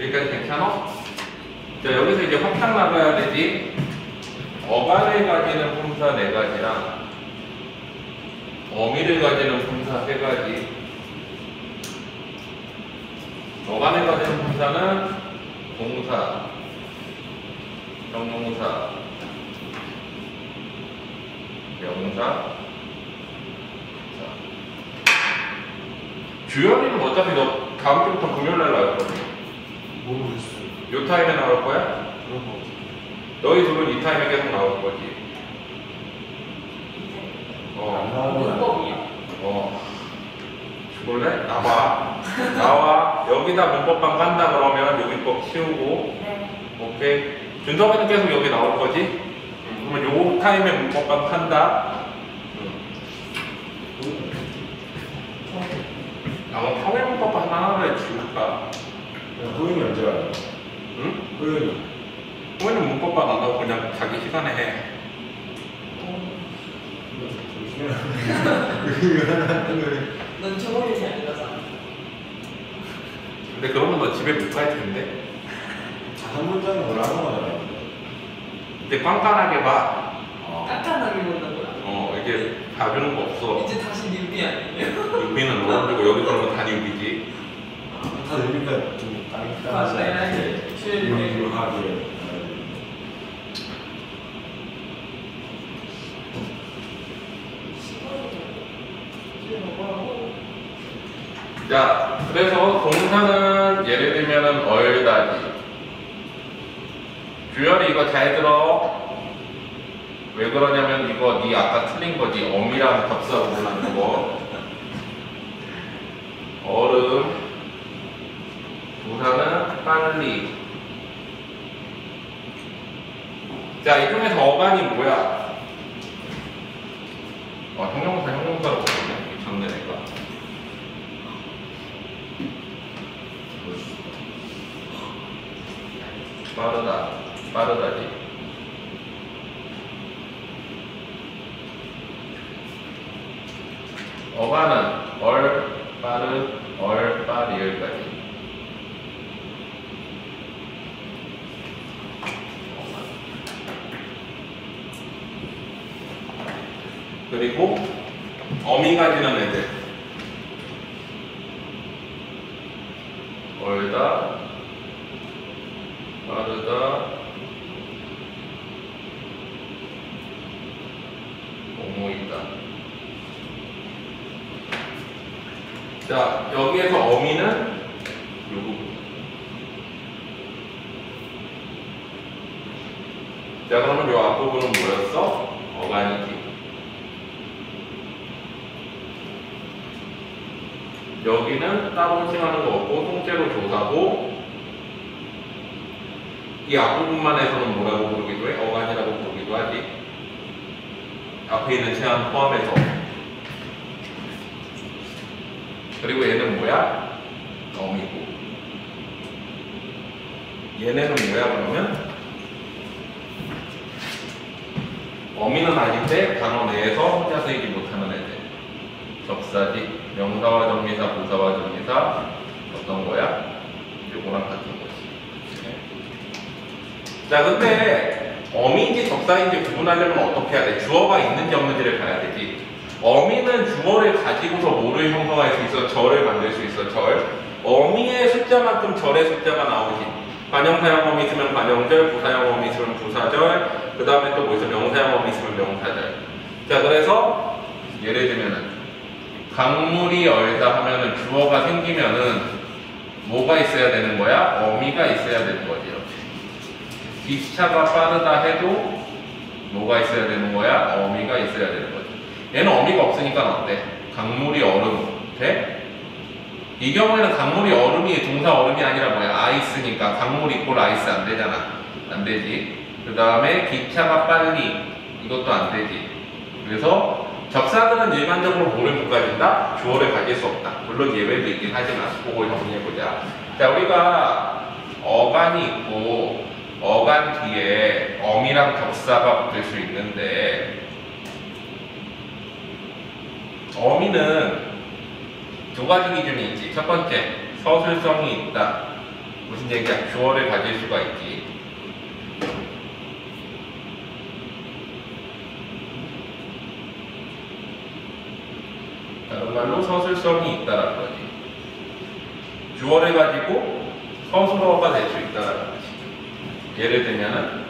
여기까지 괜찮아? 자, 여기서 이제 확장 나가야 되지. 어간을 가지는 품사 4가지랑 어미를 가지는 품사 3가지. 어간을 가지는 품사는 동사, 형용사, 명사, 주연이는 어차피 너 다음 주부터 금요일날 나올 거지. 모르겠어요. 요 타임에 나올 거야? 그런 거. 너희 둘은 이 타임에 계속 나올 거지. 안 나오면 죽을래? 나와. 나와. 여기다 문법방 깐다 그러면 요기법 치우고. 네. 오케이. 준석이는 계속 여기 나올 거지? 그러면 요 타임에 문법방 칸다. 아마 평일 문법방 하나를 지울까? 호연이 언제 와요? 응? 호연이. 호연은 문법방 안 하고 그냥 자기 시간에 해. 넌 저번에 잘 읽어서. 근데 그러면 너 집에 못 갈 텐데. 한 문장에 올라가는 거잖아요. 근데 깐깐하게 봐. 깐깐하게 본다고요? 이게 봐주는 거 없어. 이제 다시 뉴비 아니에요? 유비는 너무 여기 그러면 다 유비지. 다 되니까 좀 맞아요. 깐깐하게 주연이. 유하게. 자, 그래서 동사는 예를 들면은 얼다지. 주열이 이거 잘 들어. 왜 그러냐면 이거 네 아까 틀린 거지. 어미랑 접사 구분하는 거. 얼음. 동사는 빨리. 자, 이 중에서 어간이 뭐야? 형용사로 보네. 미쳤네 내가. 빠르다지. 어간은 빠리을까지. 그리고 어미 가지는 애들. 얼다, 빠르다, 오모이다. 자, 여기에서 어미는 요 부분. 자, 그러면 요 앞부분은 뭐였어? 어간이지. 여기는 따로 칭하는 거 없고 통째로 조사고, 이 앞부분만 해서는 뭐라고 부르기도 해? 어간이라고 부르기도 하지. 앞에 있는 칭함 포함해서. 그리고 얘는 뭐야? 어미고. 얘네는 뭐야 그러면? 어미는 아닌데 단어 내에서 혼자 쓰이지 못하는 애들. 접사지. 명사와 정미사, 부사와 정미사. 어떤 거야? 요거랑 같은 거지. 자, 근데 어미인지 접사인지 구분하려면 어떻게 해야 돼? 주어가 있는지 없는지를 봐야 되지. 어미는 주어를 가지고서 뭐를 형성할 수 있어? 절을 만들 수 있어. 절. 어미의 숫자만큼 절의 숫자가 나오지. 관형사형 어미 있으면 관형절, 부사형 어미 있으면 부사절, 그 다음에 또 뭐 있어? 명사형 어미 있으면 명사절. 자, 그래서 예를 들면은 강물이 얼다 하면은 주어가 생기면은 뭐가 있어야 되는 거야? 어미가 있어야 되는 거지. 이렇게. 기차가 빠르다 해도 뭐가 있어야 되는 거야? 어미가 있어야 되는 거지. 얘는 어미가 없으니까 어때? 강물이 얼음 돼? 이 경우에는 강물이 얼음이 동사 얼음이 아니라 뭐야? 아이스니까 강물 이꼴 아이스 안 되잖아. 안 되지. 그 다음에 기차가 빨리 이것도 안 되지. 그래서 접사들은 일반적으로 뭐를 못 가진다? 주어를 가질 수 없다. 물론 예외도 있긴 하지만 그걸 정리해보자. 자, 우리가 어간이 있고 어간 뒤에 어미랑 접사가 붙을 수 있는데 어미는 두 가지 기준이 있지. 첫 번째, 서술성이 있다. 무슨 얘기야? 주어를 가질 수가 있지. 다른 말로 서술성이 있다라는 거지. 주어를 가지고 서술어가 될 수 있다라는 거지. 예를 들면은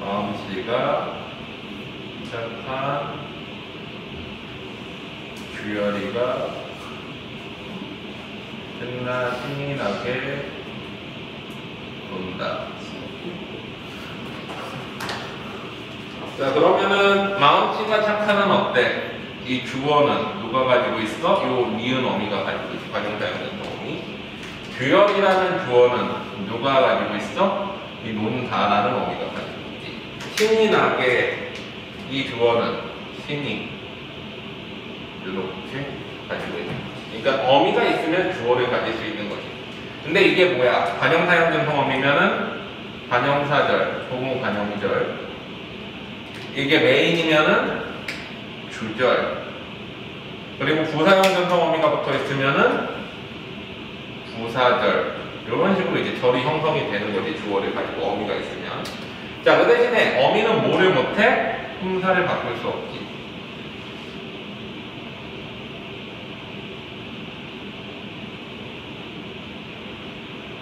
마음씨가 착한 주열이가 신나 신이 나게 논다. 자, 그러면은 마음씨가 착한은 어때? 이 주어는 누가 가지고 있어? 요 니은 어미가 가지고 있어. 관용사형 어미. 주열이라는 주어는 누가 가지고 있어? 이 논다라는 어미가 가지고 있지. 신이 나게 이 주어는 신이 이렇게 가지고 있는 거지. 그러니까 어미가 있으면 주어를 가질 수 있는 거지. 근데 이게 뭐야? 관형사형 전통어미면은 관형사절 혹은 관형절. 이게 메인이면은 주절. 그리고 부사형 전통어미가 붙어 있으면은 부사절. 이런 식으로 이제 절이 형성이 되는 거지. 주어를 가지고 어미가 있으면. 자, 그 대신에 어미는 뭐를 못해? 품사를 바꿀 수 없지.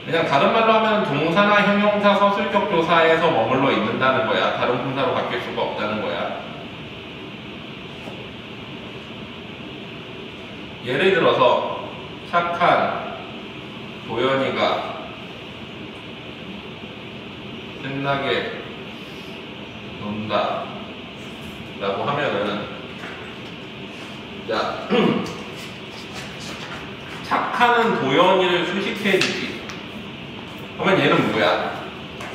그냥 다른 말로 하면 동사나 형용사, 서술격 조사에서 머물러 있는다는 거야. 다른 품사로 바뀔 수가 없다는 거야. 예를 들어서 착한 도연이가 신나게 논다 라고 하면은 자 착한은 도연이를 수식해주지. 그러면 얘는 뭐야?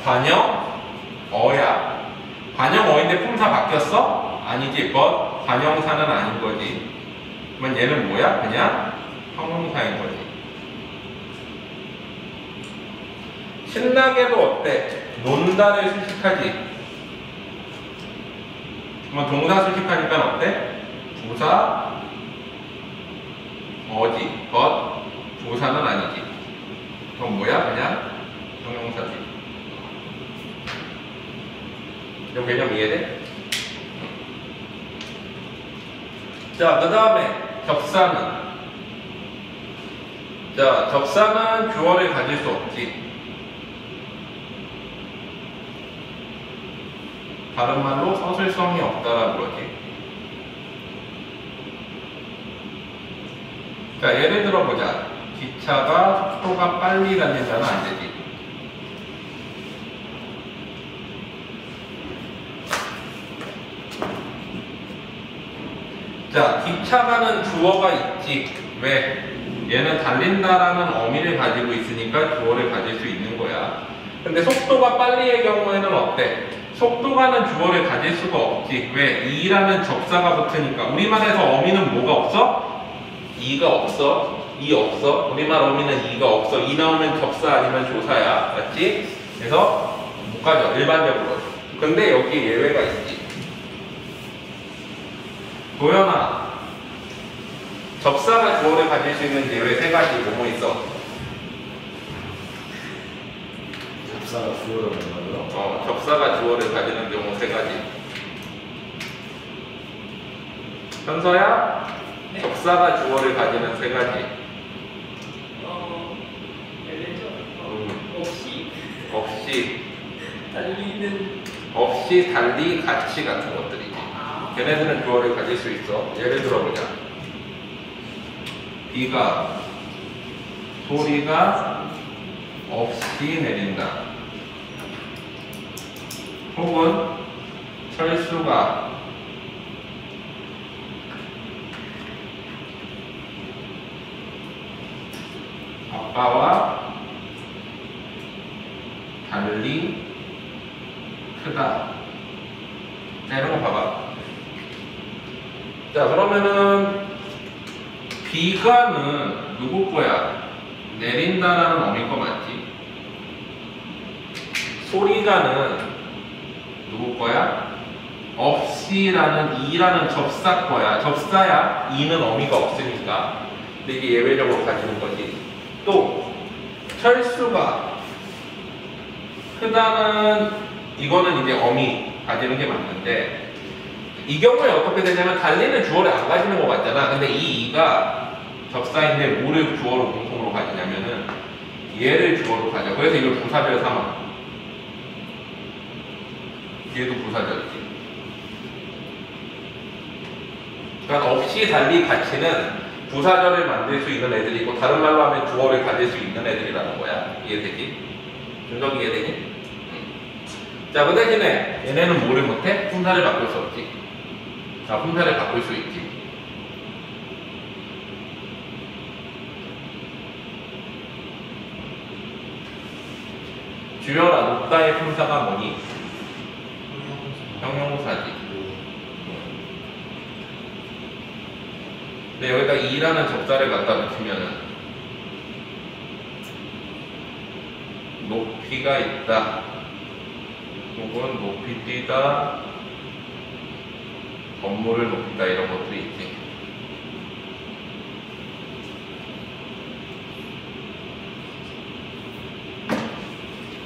관형어야. 관형어인데 품사 바뀌었어? 아니지. 관형사는 아닌 거지. 그러면 얘는 뭐야? 그냥 형용사인 거지. 신나게도 어때? 논다를 수식하지. 그러면 동사 수식하니까 어때? 부사 어지. 부사는 아니지. 그럼 뭐야? 그냥 형용사지. 이 개념 이해돼? 자, 그 다음에 접사는. 자, 접사는 주어를 가질 수 없지. 다른 말로 서술성이 없다라고 그러지. 자, 예를 들어 보자. 기차가 속도가 빨리 달린다는 안 되지. 자, 기차가는 주어가 있지. 왜? 얘는 달린다라는 어미를 가지고 있으니까 주어를 가질 수 있는 거야. 근데 속도가 빨리의 경우에는 어때? 속도가는 주어를 가질 수가 없지. 왜? 이라는 접사가 붙으니까. 우리말에서 어미는 뭐가 없어? 이가 없어. 이 없어. 우리말 어미는 이가 없어. 이 나오면 접사 아니면 조사야. 맞지? 그래서 못 가져. 일반적으로. 근데 여기 예외가 있지. 도연아, 접사가 주어를 가질 수 있는 예외 세 가지 뭐뭐 있어? 접사가 주어를 만나요? 접사가 주어를 가지는 경우 세 가지. 현서야, 네. 접사가 주어를 가지는 세 가지. 달리는 없이, 달리, 같이 같은 것들이지. 걔네들은 주어를 가질 수 있어. 예를 들어보자. 비가, 소리가 없이 내린다. 혹은 철수가 아빠와 달리 크다. 자, 이런 거 봐봐. 자, 그러면은 비가는 누구 거야? 내린다라는 어미 거 맞지? 소리가는 누구 거야? 없이라는 이라는 접사 거야. 접사야. 이는 어미가 없으니까. 근데 이게 예외적으로 가지는 거지. 또 철수가 크다는 이거는 이제 어미 가지는 게 맞는데 이 경우에 어떻게 되냐면 달리는 주어를 안 가지는 것 같잖아. 근데 이 이가 접사인데 뭐를 주어로 공통으로 가지냐면은 얘를 주어로 가져. 그래서 이걸 부사절 삼아. 얘도 부사절이지. 그러니까 없이 달리 같이는 부사절을 만들 수 있는 애들이고 다른 말로 하면 주어를 가질 수 있는 애들이라는 거야. 이해되지? 준석이 이해되니? 자, 그 대신에 얘네는 뭐를 못해? 품사를 바꿀 수 없지. 자, 품사를 바꿀 수 있지. 주여라, 높다의 품사가 뭐니? 형용사지. 근데 여기다 이라는 접사를 갖다 붙이면은 높이가 있다. 혹은 높이 뛰다, 건물을 높이다 이런 것들이 있지.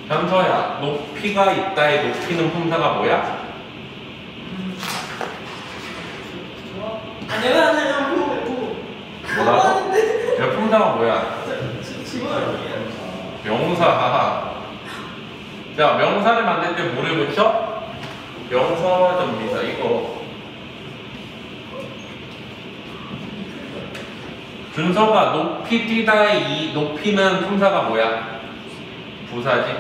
현서야, 높이가 있다의 높이는 품사가 뭐야? 내가 하나요? 뭐라고? 야, 품사가 뭐야? 직원이에요. 명사. 자, 명사를 만들 때 뭐를 붙여? 명사점입니다. 이거. 준서가 높이 뛰다의 이 높이는 품사가 뭐야? 부사지.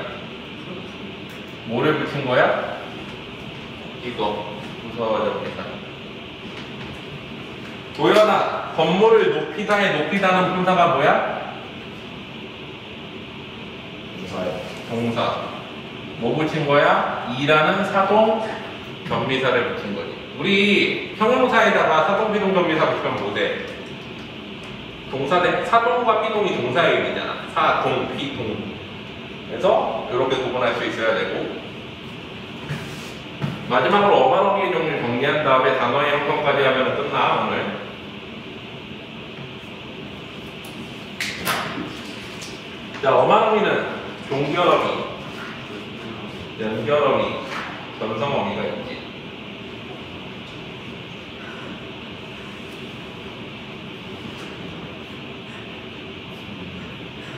뭐를 붙인 거야? 이거. 부사점입니다. 도연아, 건물을 높이다의 높이다는 품사가 뭐야? 동사. 뭐 붙인 거야? 이라는 사동 견미사를 붙인 거지. 우리 형용사에다가 사동, 비동, 견미사 붙이면 뭐 돼? 동사대 사동과 비동이 동사의 의미잖아. 사동, 비동. 그래서 이렇게 구분할 수 있어야 되고, 마지막으로 어반어미의 종류 정리한 다음에 단어의 형성까지 하면 끝나. 오늘 자, 어반어미는 종결어미, 연결어미, 전성어미가 있지.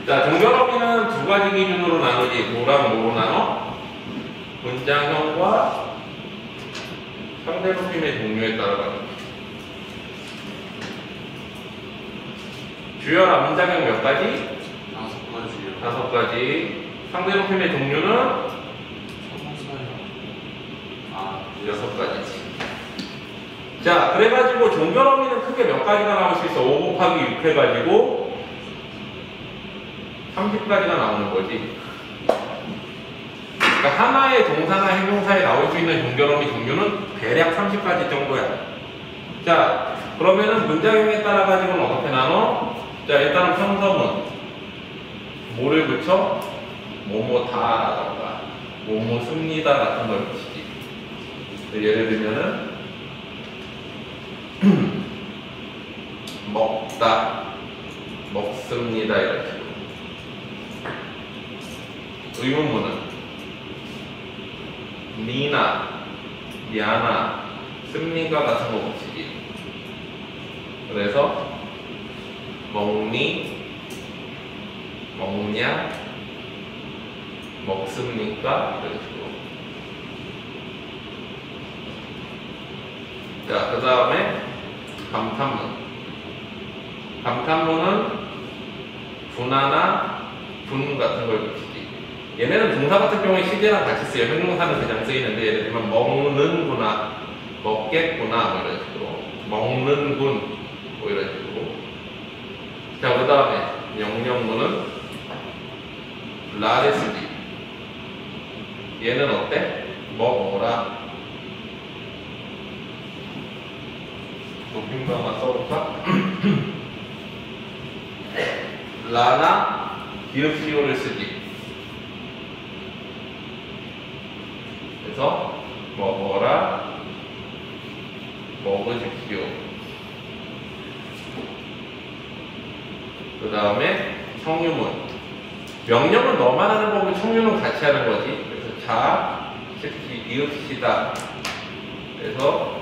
자, 종결어미는 두 가지 기준으로 나누지. 뭐랑 뭐로 나눠? 문장형과 상대높임의 종류에 따라 나누지. 주여라, 문장형 몇 가지? 5가지요. 5가지. 상대높임의 종류는 6가지지. 자, 그래가지고 종결어미는 크게 몇 가지가 나올 수 있어? 5 곱하기 6 해가지고 30가지가 나오는 거지. 그러니까 하나의 동사나 형용사에 나올 수 있는 종결어미 종류는 대략 30가지 정도야. 자, 그러면은 문장형에 따라 가지고는 어떻게 나눠? 자, 일단은 평서문 뭐를 붙여? 뭐뭐다라던가 뭐뭐 씁니다 같은 걸 붙이지. 예를 들면은 먹다, 먹습니다 이런 식으로. 의문문은 니나, 야나, 씁니까 같은 거 붙이지. 그래서 먹니, 먹냐, 먹습니까 이런 식으로. 자, 그 다음에 감탄문. 감탄문은 분하나 분 같은 걸 붙이지. 얘네는 동사 같은 경우에 시제랑 같이 쓰여요. 형용사는 그냥 쓰이는데 예를 들면 먹는구나, 먹겠구나 뭐 이런 식으로. 먹는군 뭐 이런 식으로. 자, 그 다음에 명령문은 라를 쓰지. 얘는 어때? 먹어라. 높임표 하나 써볼까? 라나 기읍시오를 쓰지. 그래서 먹어라, 먹으십시오. 그 다음에 청유문. 명령은 너만 하는 거고 청유는 같이 하는 거지. 그래서 자, 십시, 이읍시다. 그래서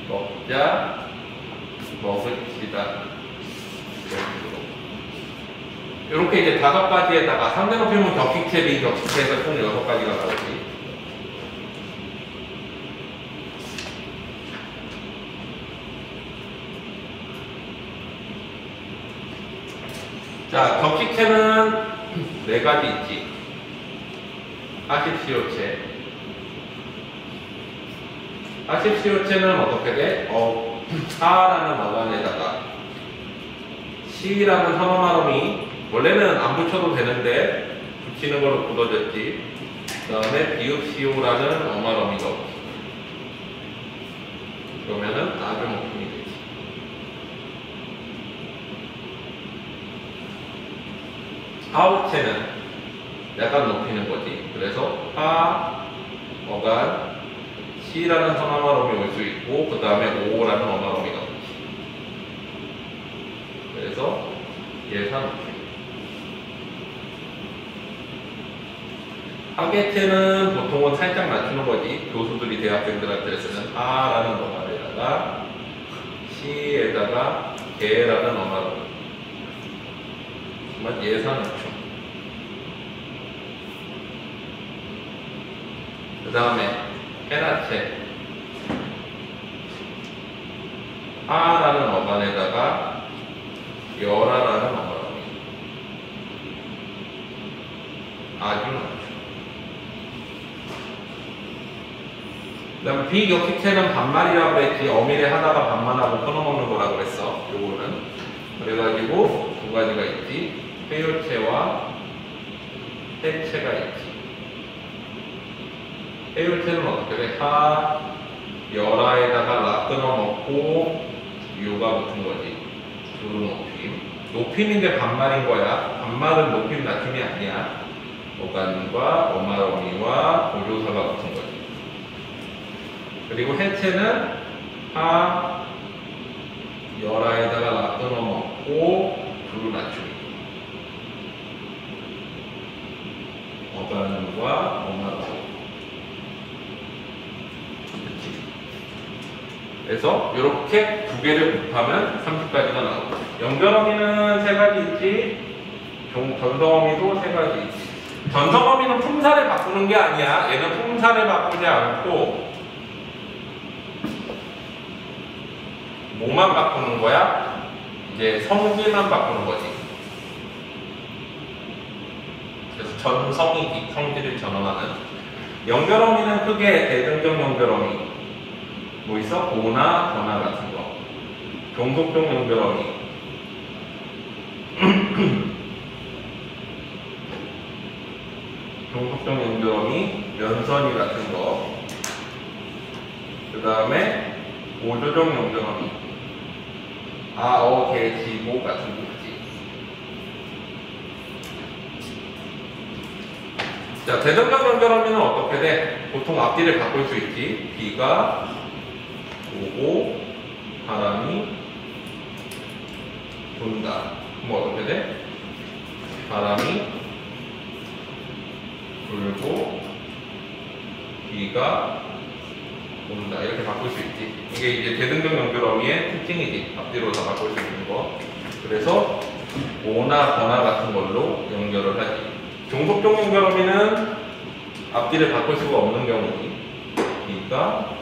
먹자, 먹읍시다. 이렇게 이제 5가지에다가 상대 높임은 격식체, 비격식체에서 총 6가지가 나오지. 자, 격식체는 4가지 있지. 하십시오체. 하십시오체는 어떻게 돼? 하라는 어간에다가 시라는 선어말음이 원래는 안 붙여도 되는데 붙이는 걸로 굳어졌지. 그 다음에 비읍시오라는 어말음이가 없지. 그러면은 아주 높임이 되지. 하우체는 약간 높이는 거지. 그래서 하, 어간, 시라는 선어말음이 올 수 있고 그 다음에 오라는 어말음이가 오지. 그래서 예산 높임. 하계체는 보통은 살짝 낮추는 거지. 교수들이 대학생들한테 쓰는 하라는 어말에다가 시에다가 개라는 어말음. 정말 예산 낮춤. 그 다음에 해라체. 하라는 어간에다가 여라라는 어간이 아주 낮죠. 그 다음에 비격식체는 반말이라고 했지. 어밀에 하다가 반말하고 끊어먹는 거라고 그랬어. 요거는. 그래가지고 2가지가 있지. 회율체와 해체가 있지. 회율체는 어떻게 돼? 하, 열하에다가 라 끊어먹고 유가 붙은 거지. 주로 높임. 높임인데 반말인 거야. 반말은 높임 낮춤이 아니야. 어간과 어말어미와 고조사가 붙은 거지. 그리고 해체는 하, 열하에다가 라 끊어먹고 주로 낮춤이. 어간과 어말어미. 그래서 이렇게 2개를 곱하면 30가지가 나오고, 연결어미는 3가지 있지. 전성어미도 3가지 있지. 전성어미는 품사를 바꾸는 게 아니야. 얘는 품사를 바꾸지 않고 뭐만 바꾸는 거야? 이제 성질만 바꾸는 거지. 그래서 전성이 성질을 전환하는. 연결어미는 크게 대등적 연결어미 뭐 있어? 오나 거나 같은 거. 종속적 연결어미. 종속적 연결어미, 면선이 같은 거. 그 다음에 오조적 연결어미. 아, 어, 개, 지, 모 같은 거 있지. 자, 대등적 연결어미는 어떻게 돼? 보통 앞뒤를 바꿀 수 있지. 비가 오고 바람이 분다. 그럼 어떻게 돼? 바람이 불고 비가 온다. 이렇게 바꿀 수 있지. 이게 이제 대등적 연결어미의 특징이지. 앞뒤로 다 바꿀 수 있는 거. 그래서 오나 거나 같은 걸로 연결을 하지. 종속적 연결어미는 앞뒤를 바꿀 수가 없는 경우지. 비가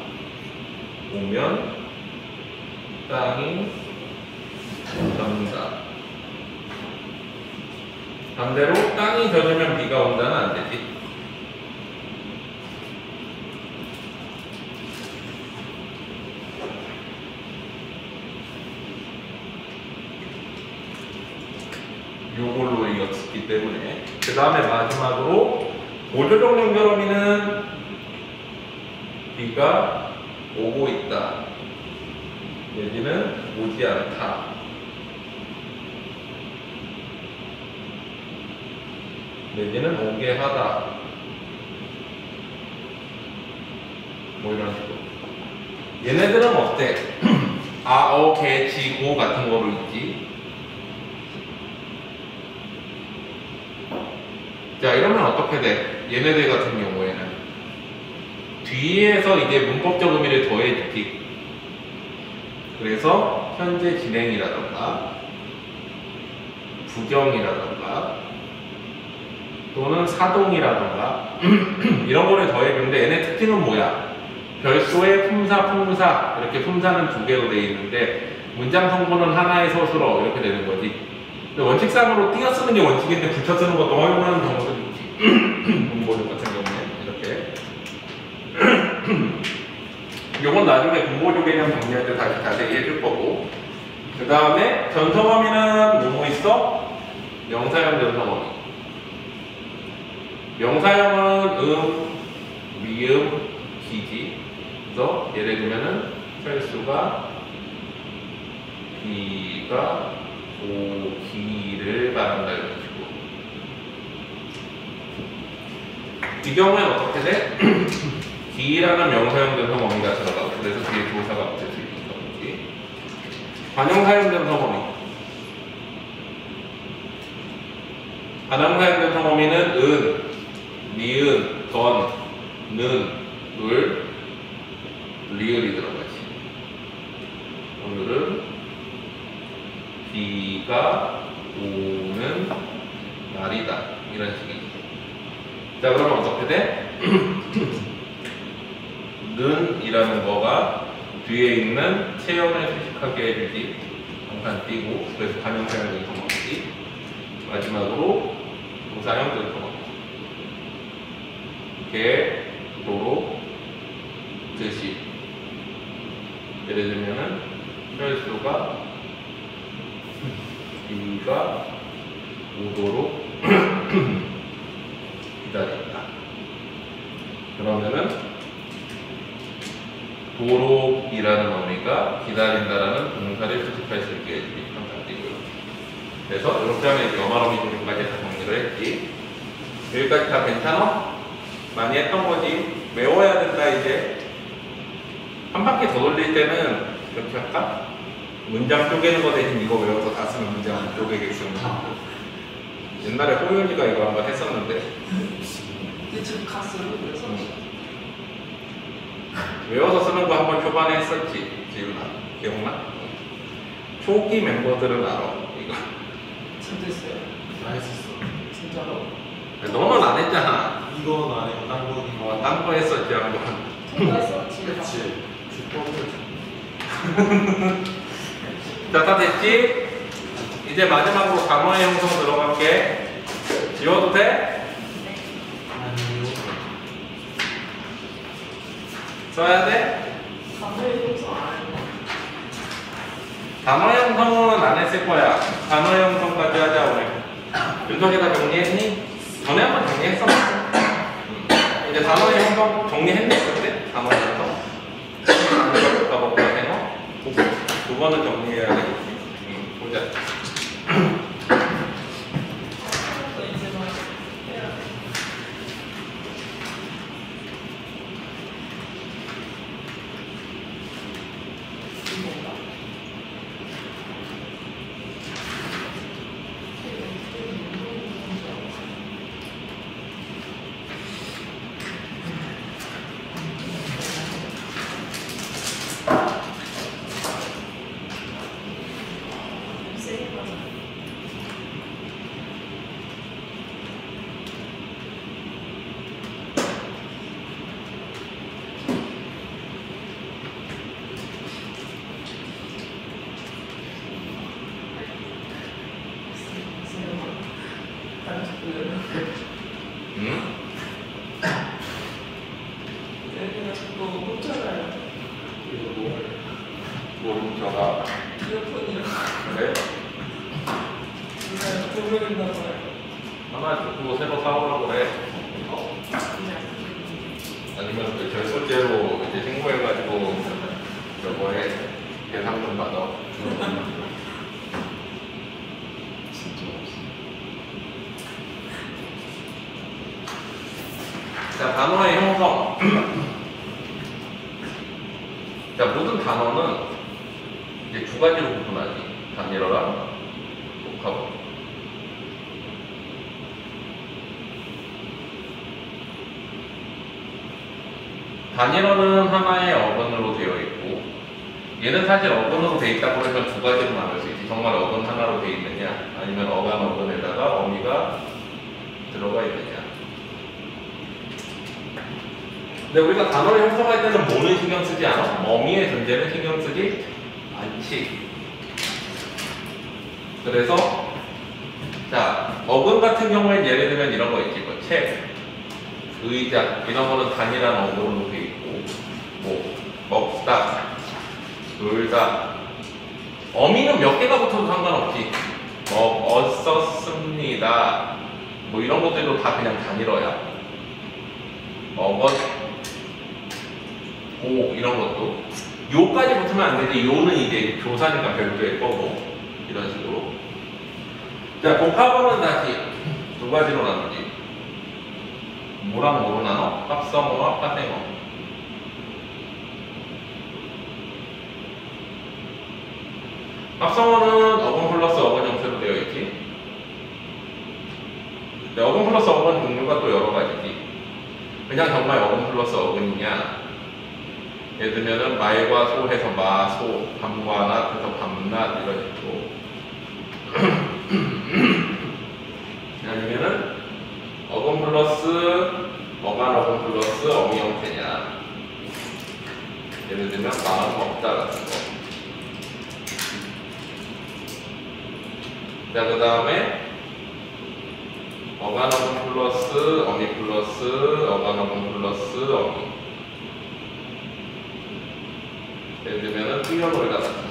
오면 땅이 젖는다. 반대로 땅이 젖으면 비가 온다는 안 되지. 요걸로 이었기 때문에. 그 다음에 마지막으로 보조적 연결어미는 비가 오고 있다 내지는 오지 않다. 내지는 오게 하다. 뭐 이런 식으로. 얘네들은 어때? 아, 어, 개, 지, 고 같은 거로 있지. 자, 이러면 어떻게 돼? 얘네들 같은 경우에는 뒤에서 이제 문법적 의미를 더해주기. 그래서 현재 진행이라던가 부정이라던가 또는 사동이라던가 이런 거를 더해주는데 얘네 특징은 뭐야? 별도의 품사, 품사 이렇게 품사는 두 개로 되어 있는데 문장 성분은 하나의 서술어 이렇게 되는 거지. 근데 원칙상으로 띄어 쓰는 게 원칙인데 붙여 쓰는 것도 허용하는 경우도 있지. 문보조 같은 경우에 이렇게. 요건 나중에 군보조 개념 정리할 때 다시 자세히 해줄 거고. 그 다음에 전성어미는 뭐뭐 있어? 명사형 전성어미. 명사형은 미음, 기지. 그래서 예를 들면은 철수가 비가 오기를 바란다 이런 식으로. 이 경우에는 어떻게 돼? 기라는 명사형 전성어미가 들어가고 그래서 뒤에 조사가 붙을 수 있는 거지. 관형사형 전성어미. 관형사형 전성어미는 은, 니은, 던, 는, 을, 리을이 들어가지. 오늘은 비가 오는 날이다. 이런 식이지. 자, 그러면 어떻게 돼? 는이라는 거가 뒤에 있는 체형을 수식하게 해주지. 항상 띄고. 그래서 관형사형 전성어미지. 마지막으로 동사형 전성어미. 개, 도로, 뜻이. 예를 들면은 철수가 비가 오도록 기다린다. 그러면은 도록이라는 어미가 기다린다라는 동사를 수식할 수 있게 해주기 항상 띄고요. 그래서 이렇게 하면 여말어미 조림까지 다 정리를 했지. 여기까지 다 괜찮아? 많이 했던 거지. 외워야 된다 이제. 한 바퀴 더 돌릴 때는 이렇게 할까? 문장 쪼개는 거 대신 이거 외워서 다 쓰면 문장 안 쪼개겠으면. 옛날에 호윤이가 이거 한번 했었는데. 대충 갔어요. 그래서 외워서 쓰는 거 한번 초반에 했었지. 지훈아 기억나? 초기 멤버들은 알아 이거. 저도 했어요. 다 했었어. 진짜로. 너는 안 했잖아. 이건 안 했고 딴 거긴 딴 거 했었지 한번. 통과했었지. 그치. 주법을 자, 다 됐지? 이제 마지막으로 단어의 형성 들어갈게. 지워도 돼? 아니요. 써야 돼? 감정의 동서 안 했나? 단어 형성은 안 했을 거야. 단어 형성까지 하자 오늘. 윤석이가 정리했니? 전에 한번 정리했었어. 이제 단어의 형성 정리했니 그때? 단어 형성. 이거부터 해서 두 번은 정리해야 되겠지. 보자. 이제만 해야 돼. 뭔가? 세게 맞아. 모르는 저가 이어폰이요. 그래? 그냥 조명인다고 해요. 하나 주고 새로 사오라고 그래. 그냥. 아니면 그 절소제로 이제 신고해가지고 저거에 배상금 받아. 진짜 없어. 자, 단어의 형성. 자, 모든 단어는 이제 두 가지로 구분하지. 단일어랑 복합어. 단일어는 하나의 어근으로 되어 있고, 얘는 사실 어근으로 되어 있다고 해서 두 가지로 나눌 수 있지. 정말 어근 하나로 되어 있느냐, 아니면 어근에다가 어미가 들어가 있느냐. 근데 우리가 단어를 형성할 때는 뭐는 신경 쓰지 않아? 어미의 존재는 신경 쓰지 않지. 그래서 자, 어근 같은 경우엔 예를 들면 이런 거 있지. 뭐 책, 의자 이런 거는 단일한 어근으로 돼 있고, 뭐 먹다, 놀다. 어미는 몇 개가 붙어도 상관없지. 먹었었습니다. 뭐 이런 것들도 다 그냥 단일어야. 먹었 오 이런 것도 요까지 붙으면 안 되지. 요는 이제 조사니까 별도의 거고 이런 식으로. 자, 복합어는 다시 두 가지로 나누지. 뭐랑 뭐로 나눠? 합성어와 파생어. 합성어는 어근 플러스 어근 형태로 되어 있지. 근데 어근 플러스 어근 종류가 또 여러 가지지. 그냥 정말 어근 플러스 어근이냐? 예를 들면은 말과 소 해서 마소, 밤과 낮 해서 밤낮 이런 식으로. 아니면은 어근 플러스 어간 어근 플러스 어미 형태냐. 예를 들면 마음 먹다 같은 거. 자, 그 다음에 어간 어근 플러스 어미 플러스 어간 어근 플러스 어미. 예를 들면은 뛰어놀이다 같은 거.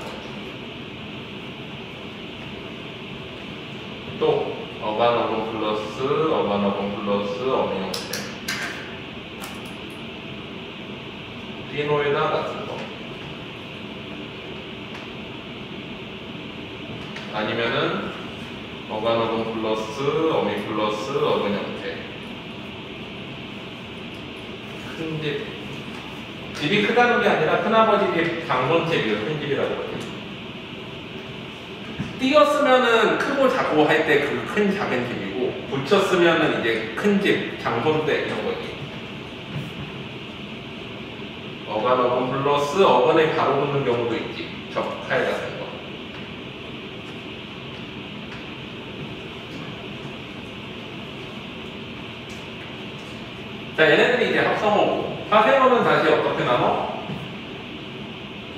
또 어간 어근 플러스 어간 어근 플러스 어미 형태. 뛰놀이다 같은 거. 아니면은 어간 어근 플러스 어미 플러스 어근 형태. 큰 집. 집이 크다는 게 아니라 큰아버지 집, 장본집이 큰 집이라고 하지. 띄었으면은 크고 작고 할 때 그 큰 작은 집이고, 붙였으면은 이제 큰 집, 장본댁 이런 거지. 어간 어근 플러스 어근에 바로 붙는 경우도 있지. 적칼 같은 거. 자, 얘네들이 이제 합성어고. 파생어는 다시 어떻게 나눠?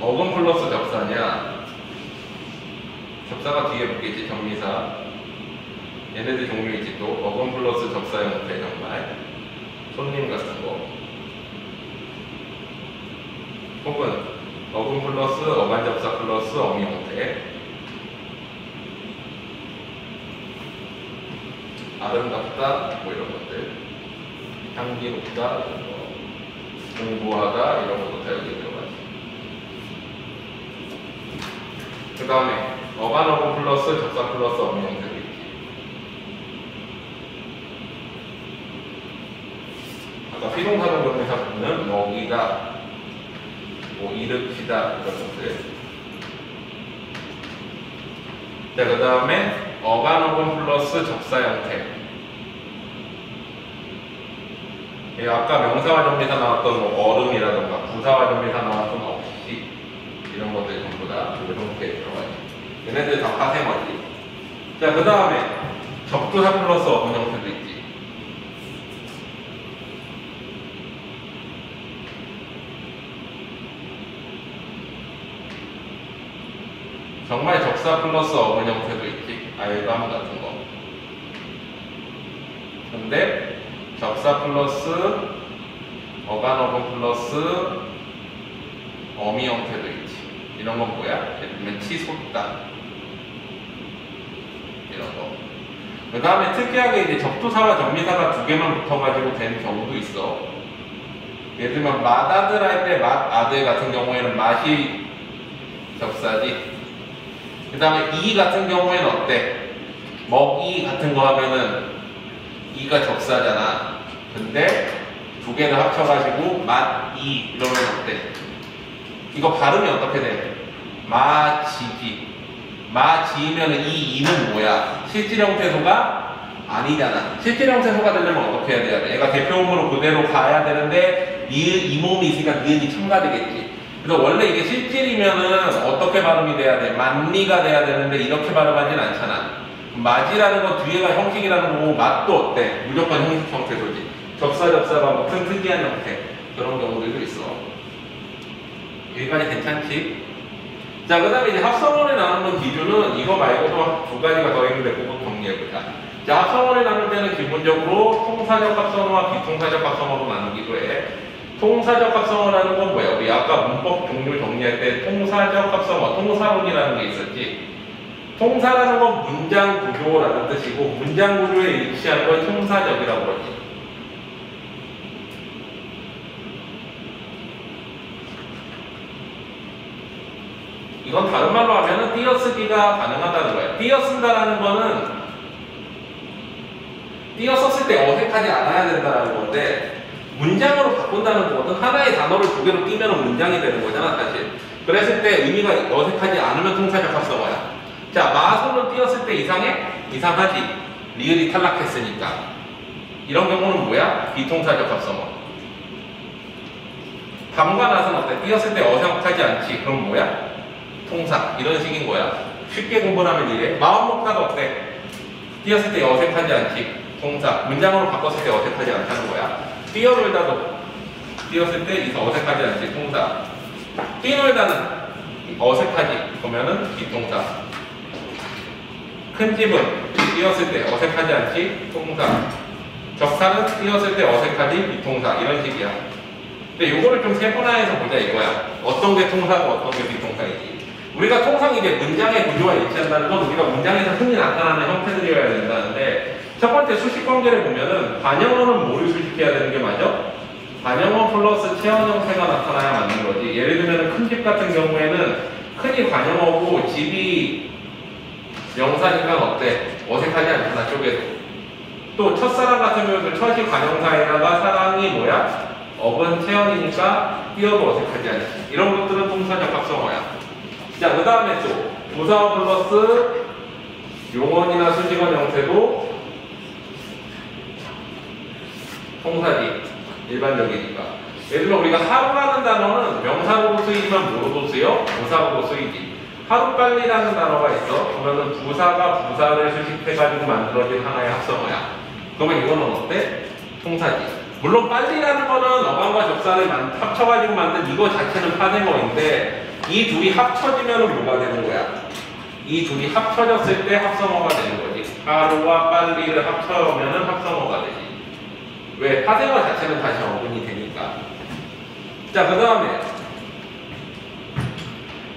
어근 플러스 접사냐? 접사가 뒤에 붙겠지, 정미사. 얘네들 종류 있지 또. 어근 플러스 접사 형태 정말. 손님 같은 거. 혹은 어근 플러스 어간 접사 플러스 어미 형태. 아름답다, 뭐 이런 것들. 향기롭다, 이런 거. 공부하다 이런 것도 다 여기 들어가지. 그 다음에 어간 어근 플러스 접사 플러스 어미 형태도 있지. 아까 피동사동 명사는 먹이다, 뭐 일으키다 이런 것들. 자, 그 다음에 어간 어근 플러스 접사 형태. 예, 아까 명사와 정비사 나왔던 뭐 얼음이라던가 부사와 정비사 나왔던 없이 이런 것들 전부 다 그 형태에 들어가요. 얘네들 다 파생어지. 자, 그 다음에 접두사 플러스 어근 형태도 있지. 정말 접사 플러스 어근 형태도 있지. 알감 같은 거. 근데 접사 플러스 어간 어근 플러스 어미 형태도 있지. 이런 건 뭐야? 예를 들면 치솟다 이런 거. 그 다음에 특이하게 이제 접두사와 접미사가 두 개만 붙어가지고 된 경우도 있어. 예를 들면 맛아들 할 때 맛아들 같은 경우에는 맛이 접사지. 그 다음에 이 같은 경우에는 어때? 먹이 같은 거 하면은 이가 접사잖아. 근데 두 개를 합쳐가지고 맛이 이러면 어때? 이거 발음이 어떻게 돼? 마지지. 마지면은 이 이는 뭐야? 실질형태소가 아니잖아. 실질형태소가 되려면 어떻게 해야 돼야 돼? 얘가 대표음으로 그대로 가야 되는데 이 몸이 있으니까 니은이 첨가되겠지. 그래서 원래 이게 실질이면은 어떻게 발음이 돼야 돼? 만리가 돼야 되는데 이렇게 발음하진 않잖아. 맞이라는 건 뒤에가 형식이라는 거고 맛도 어때? 무조건 형식 형태소지. 접사가 무슨 특이한 형태 그런 경우들도 있어. 여기까지 괜찮지? 자, 그 다음에 이제 합성어를 나누는 기준은 이거 말고도 두 가지가 더 있는데 그거 정리해보자. 자, 합성어를 나눌 때는 기본적으로 통사적 합성어와 비통사적 합성어로 나누기도 해. 통사적 합성어라는 건 뭐야? 우리 아까 문법 종류 정리할 때 통사적 합성어, 통사론이라는 게 있었지. 통사라는 건 문장 구조라는 뜻이고 문장 구조에 일치하는 걸 통사적이라고 그러지. 이건 다른 말로 하면은 띄어쓰기가 가능하다는 거야. 띄어쓴다라는 거는 띄어썼을 때 어색하지 않아야 된다는 건데 문장으로 바꾼다는 거거든. 하나의 단어를 두 개로 띄면 문장이 되는 거잖아 사실. 그랬을 때 의미가 어색하지 않으면 통사적 합성어야. 자, 마소는 띄었을 때 이상해? 이상하지. 리을이 탈락했으니까. 이런 경우는 뭐야? 비통사적 합성어. 밤과 낮은 어때? 띄었을 때 어색하지 않지. 그럼 뭐야? 통사. 이런 식인 거야. 쉽게 공부하면 이래. 마음 먹다가 어때? 띄었을 때 어색하지 않지. 통사. 문장으로 바꿨을 때 어색하지 않다는 거야. 뛰어놀다도 띄었을 때 어색하지 않지. 통사. 뛰놀다는 어색하지. 그러면은 비통사. 큰 집은 띄었을 때 어색하지 않지? 통사. 적사는 띄었을 때 어색하지? 비통사. 이런 식이야. 근데 요거를 좀 세분화해서 보자 이거야. 어떤 게 통사고 어떤 게 비통사이지. 우리가 통상 이제 문장의 구조와 일치한다는 건 우리가 문장에서 흔히 나타나는 형태들이어야 된다는데 첫 번째 수식 관계를 보면은 관형어는 뭐를 수식해야 되는 게 맞아? 관형어 플러스 체언 형태가 나타나야 맞는 거지. 예를 들면 큰 집 같은 경우에는 큰이 관형어고 집이 명사니까 어때? 어색하지 않잖아 쪼개도. 또 첫사랑 같은 경우도 첫이 관형사에다가 사랑이 뭐야? 어근 체언이니까 띄어도 어색하지 않지. 이런 것들은 통사적 합성어야. 자, 그 다음에 또 부사어 플러스 용언이나 수식어 형태도 통사지. 일반적이니까. 예를 들면 우리가 하루라는 단어는 명사로도 쓰이지만 뭐로도 쓰여? 부사로도 쓰이지. 하루빨리라는 단어가 있어. 그러면은 부사가 부사를 수식해가지고 만들어진 하나의 합성어야. 그러면 이거는 어때? 통사지. 물론 빨리라는 거는 어감과 접사를 합쳐가지고 만든 이거 자체는 파생어인데 이 둘이 합쳐지면 뭐가 되는 거야? 이 둘이 합쳐졌을 때 합성어가 되는 거지. 하루와 빨리를 합쳐면은 합성어가 되지. 왜? 파생어 자체는 다시 어근이 되니까. 자, 그 다음에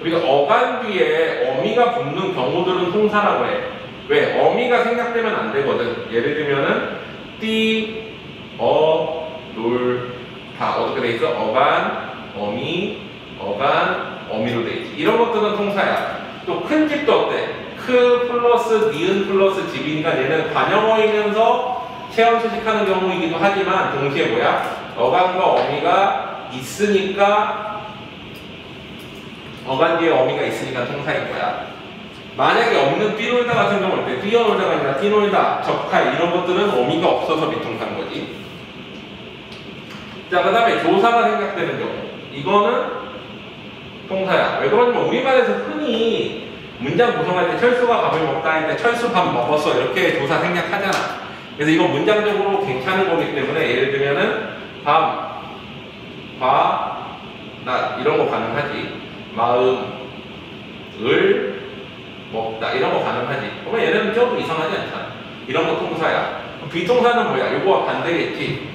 우리가 어간 뒤에 어미가 붙는 경우들은 통사라고 해. 왜? 어미가 생략되면 안 되거든. 예를 들면은 띠, 놀, 다 어떻게 돼 있어? 어간, 어미, 어간, 어미로 돼 있지. 이런 것들은 통사야. 또 큰 집도 어때? 크 플러스 니은 플러스 집이니까 얘는 관형어이면서 체험 수식하는 경우이기도 하지만 동시에 뭐야? 어간과 어미가 있으니까 어간 뒤에 어미가 있으니까 통사인 거야. 만약에 없는 뛰놀다 같은 경우는 어때? 뛰어놀다가 아니라 뛰놀다, 적할 이런 것들은 어미가 없어서 비통사인 거지. 자, 그 다음에 조사가 생략되는 경우 이거는 통사야. 왜 그러냐면 우리말에서 흔히 문장 구성할 때 철수가 밥을 먹다 할 때 철수 밥 먹었어 이렇게 조사 생략하잖아. 그래서 이건 문장적으로 괜찮은 거기 때문에 예를 들면은 밤, 낮 이런 거 가능하지. 마음, 을, 먹다 이런 거 가능하지. 그러면 얘네는 조금 이상하지 않잖아. 이런 거 통사야. 비통사는 뭐야? 요거와 반대겠지.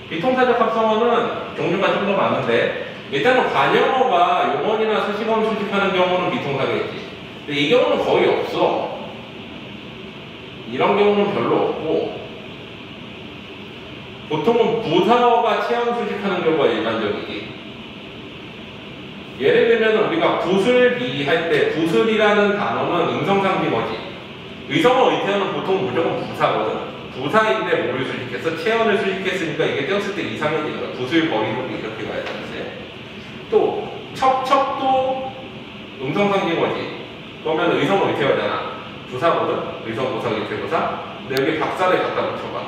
비통사적 합성어는 종류가 좀 더 많은데 일단은 관형어가 용언이나 수식어를 수식하는 경우는 비통사겠지. 근데 이 경우는 거의 없어. 이런 경우는 별로 없고 보통은 부사어가 체형 수식하는 경우가 일반적이지. 예를 들면 우리가 부슬비 할 때 부슬이라는 단어는 음성상징어지. 의성어 의태어는 보통 무조건 부사거든. 부사인데 뭐를 수식해서 체형을 수식했으니까 이게 떼었을 때 이상해지는 거야. 부슬거리로 이렇게 가야 되는데. 또 척척도 음성상징어지. 그러면 의성어 의태어잖아. 부사거든. 의성 부사 의태어사. 근데 여기 박사를 갖다 붙여봐.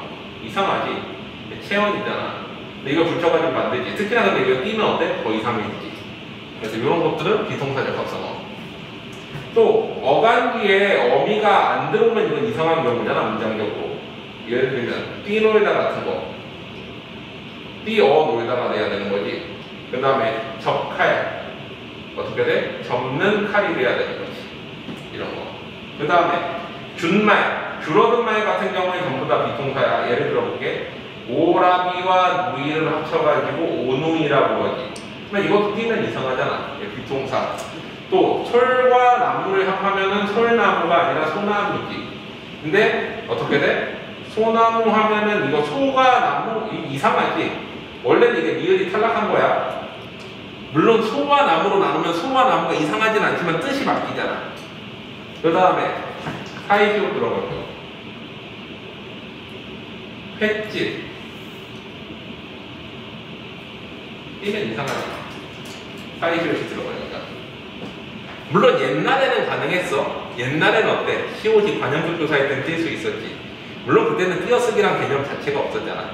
이상하지. 체형이잖아. 근데 이거 붙여가지고 만들지. 특히나 근데 이거 띄면 어때? 더 이상해지지. 그래서 이런 것들은 비통사적 합성어. 또 어간 뒤에 어미가 안 들어오면 이건 이상한 경우잖아. 문장적으로. 예를 들면 띠 놀다 같은 거. 띠어 놀다가 내야 되는 거지. 그 다음에 접칼. 어떻게 돼? 접는 칼이 돼야 되는 거지. 이런 거. 그 다음에 준말, 줄어든 말 같은 경우에 전부 다 비통사야. 예를 들어볼게. 오라비와 누이를 합쳐가지고 오누이라고 하지. 그러면 이것도 띄면 이상하잖아. 비통사. 또 솔과 나무를 합하면은 솔나무가 아니라 소나무지. 근데 어떻게 돼? 소나무 하면은 이거 소가 나무 이상하지. 원래는 이게 리을이 탈락한 거야. 물론 소와 나무로 나누면 소와 나무가 이상하진 않지만 뜻이 바뀌잖아. 그 다음에 사이시로 들어가고 횟집 띄면 이상하지. 사이시로시 들어가니까. 물론 옛날에는 가능했어. 옛날에는 어때? 시옷이 관형적 조사할 땐 띄울 수 있었지. 물론 그때는 띄어쓰기란 개념 자체가 없었잖아.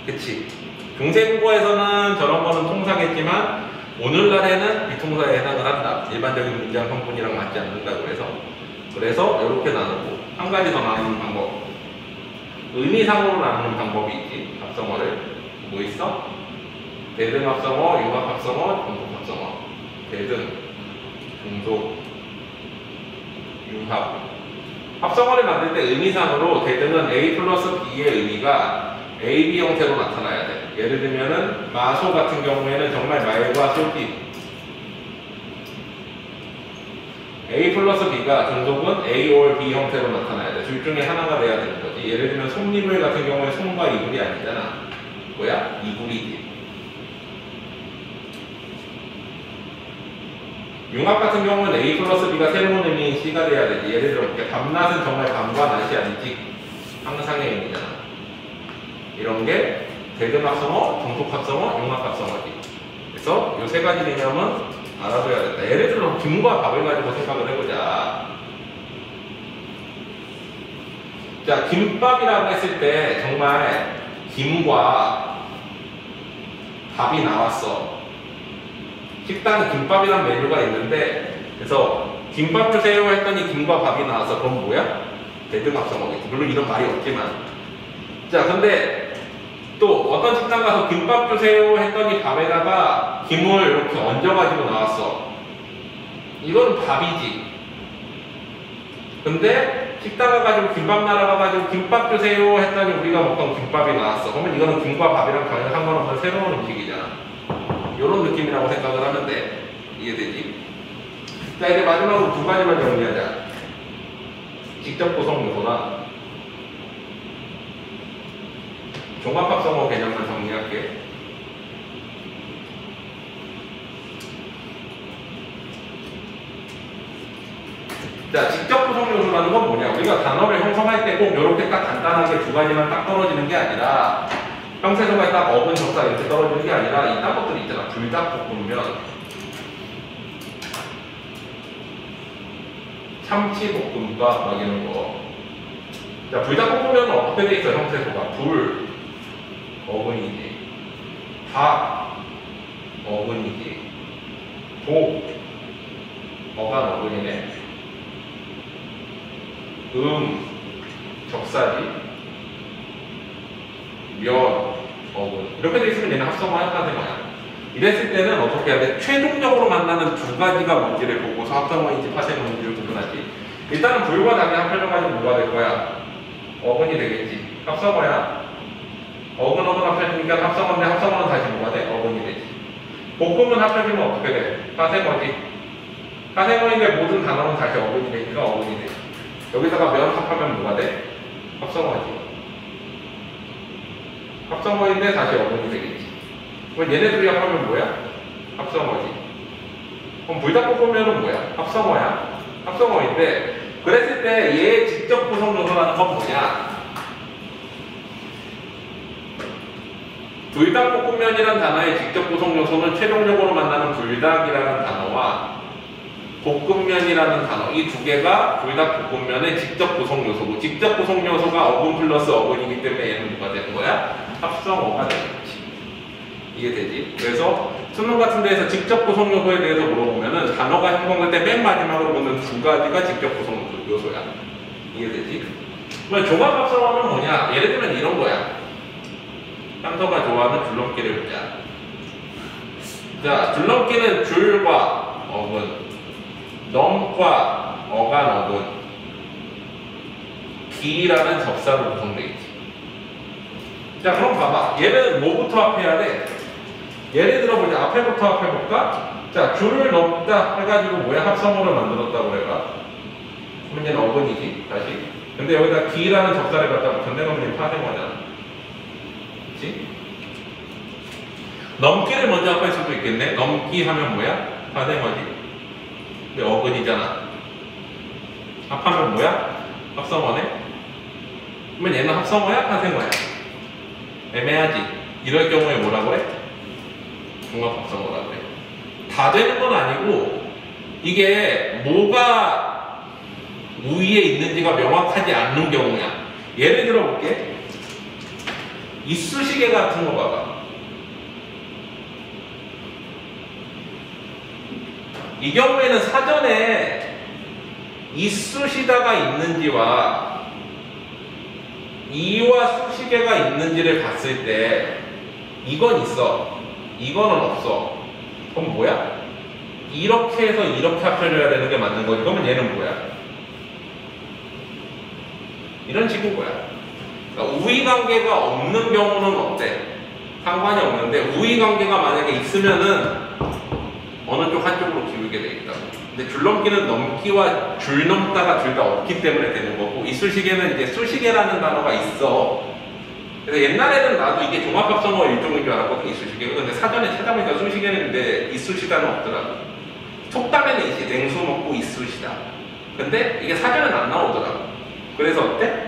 그치? 중세국어에서는 저런 거는 통사겠지만 오늘날에는 비통사에 해당을 한다. 일반적인 문장 성분이랑 맞지 않는다고 그래서 이렇게 나누고 한 가지 더 나누는 방법. 의미상으로 나누는 방법이 있지. 합성어를. 뭐 있어? 대등 합성어, 융합 합성어, 종속 합성어. 대등, 종속, 융합. 합성어를 만들 때 의미상으로 대등은 A 플러스 B의 의미가 A, B 형태로 나타나야 돼. 예를 들면은 마소 같은 경우에는 정말 말과 솔깃. A 플러스 B가 종속은 A or B 형태로 나타나야 돼. 둘 중에 하나가 돼야 되는 거지. 예를 들면 솜니물 같은 경우에 솜과 이불이 아니잖아. 뭐야? 이불이지. 융합 같은 경우는 A 플러스 B가 새로운 의미인 C가 돼야 되지. 예를 들어 밤낮은 정말 밤과 낮이 아니지. 항상의 의미잖아. 이런 게 대등 합성어, 종속 합성어, 융합 합성어지. 그래서 이 세 가지 개념은 알아둬야 된다. 예를 들어 김과 밥을 가지고 생각을 해보자. 자, 김밥이라고 했을 때 정말 김과 밥이 나왔어. 식당에 김밥이라는 메뉴가 있는데, 그래서 김밥 주세요 했더니 김과 밥이 나와서 그건 뭐야? 대등 합성어겠지. 물론 이런 말이 없지만. 자, 근데 또 어떤 식당 가서 김밥 주세요 했더니 밥에다가 김을 이렇게 얹어가지고 나왔어. 이건 밥이지. 근데 식당 가가지고 김밥 날아가가지고 김밥 주세요 했더니 우리가 먹던 김밥이 나왔어. 그러면 이거는 김과 밥이랑 전혀 상관없는 새로운 음식이잖아. 이런 느낌이라고 생각을 하면 돼. 이해되지? 자, 이제 마지막으로 두 가지만 정리하자. 직접 구성 요소나 종합합성어 개념만 정리할게. 자, 직접 구성 요소라는 건 뭐냐? 우리가 단어를 형성할 때 꼭 이렇게 딱 간단하게 두 가지만 딱 떨어지는 게 아니라 형태소가 딱 어근 적사 이렇게 떨어지는 게 아니라 이딴 것들이 있잖아. 불닭볶음면, 참치볶음밥 막 이런 거. 자, 불닭볶음면은 어떻게 돼 있어? 형태소가 불 어근이지, 밥 어근이지, 복 어간 어근이네, 적사지, 면 어근. 이렇게 돼 있으면 얘는 합성어 한다는 거야. 이랬을 때는 어떻게 해야 돼? 최종적으로 만나는 두 가지가 뭔지를 보고서 합성어인지 파생어인지를 구분하지. 일단은 불과 닭이 합쳐져가지고 뭐가 될 거야? 어근이 되겠지. 합성어야. 어근 합쳐지니까 합성어인데 합성어는 다시 뭐가 돼? 어근이 되지. 볶음은 합쳐지면 어떻게 돼? 파생어지. 파생어인데 모든 단어는 다시 어근이 되니까 어근이 돼. 여기다가 면 합하면 뭐가 돼? 합성어지. 합성어인데 다시 어근이 되겠지. 그럼 얘네 둘이 합하면 뭐야? 합성어지. 그럼 불닭볶음면은 뭐야? 합성어야. 합성어인데 그랬을 때 얘의 직접 구성 요소라는 건 뭐냐? 불닭볶음면이라는 단어의 직접 구성 요소는 최종적으로 만나는 불닭이라는 단어와 볶음면이라는 단어, 이 두 개가 불닭볶음면의 직접 구성 요소고, 직접 구성 요소가 어근 플러스 어근이기 때문에 얘는 뭐가 되는 거야? 합성어가 되는 거지. 이해되지? 그래서 수능 같은 데에서 직접 구성 요소에 대해서 물어보면은 단어가 형성될 때 맨 마지막으로 묻는 두 가지가 직접 구성 요소야. 이해되지? 그러면 종합 합성어는 뭐냐? 예를 들면 이런 거야. 딴서가 좋아하는 줄넘기를 보자. 자, 줄넘기는 줄과 어근, 넘과 어간 어근, 기라는 접사로 구성되어 있지. 자, 그럼 봐봐. 얘는 뭐부터 합해야 돼? 예를 들어 보자. 앞에부터 합해볼까? 자, 줄을 넘다 해가지고 뭐야? 합성어를 만들었다고 해봐. 그러면 얘는 어근이지, 다시. 근데 여기다 기라는 접사를 갖다 붙였네. 그러면 얘는 파생어잖아. 그치? 넘기를 먼저 합할 수도 있겠네. 넘기 하면 뭐야? 파생어지. 근데 어근이잖아. 합하면 뭐야? 합성어네. 그러면 얘는 합성어야? 파생어야? 애매하지. 이럴 경우에 뭐라고 해? 종합합성어라고 해. 다 되는 건 아니고 이게 뭐가 우위에 있는지가 명확하지 않는 경우야. 예를 들어 볼게. 이쑤시개 같은 거 봐봐. 이 경우에는 사전에 이쑤시다가 있는지와 이와 수시개가 있는지를 봤을 때 이건 있어, 이거는 없어. 그럼 뭐야? 이렇게 해서 이렇게 합쳐줘야 되는 게 맞는 거지. 그러면 얘는 뭐야? 이런 식인 거야. 그러니까 우위관계가 없는 경우는 어때? 상관이 없는데 우위관계가 만약에 있으면은 어느 쪽 한쪽으로 기울게 돼 있다. 근데 줄넘기는 넘기와 줄 넘다가 둘 다 없기 때문에 되는 거고, 이쑤시개는 이제 수시개라는 단어가 있어. 그래서 옛날에는 나도 이게 종합합성어 일종인 줄 알았거든, 이쑤시개가. 근데 사전에 찾아보니까 수시개는 이쑤시다는 없더라고. 속담에는 이제 냉수 먹고 이쑤시다. 근데 이게 사전에는 안 나오더라고. 그래서 어때?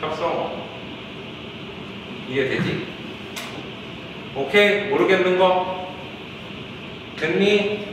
합성어. 이해되지? 오케이? 모르겠는 거? 됐니?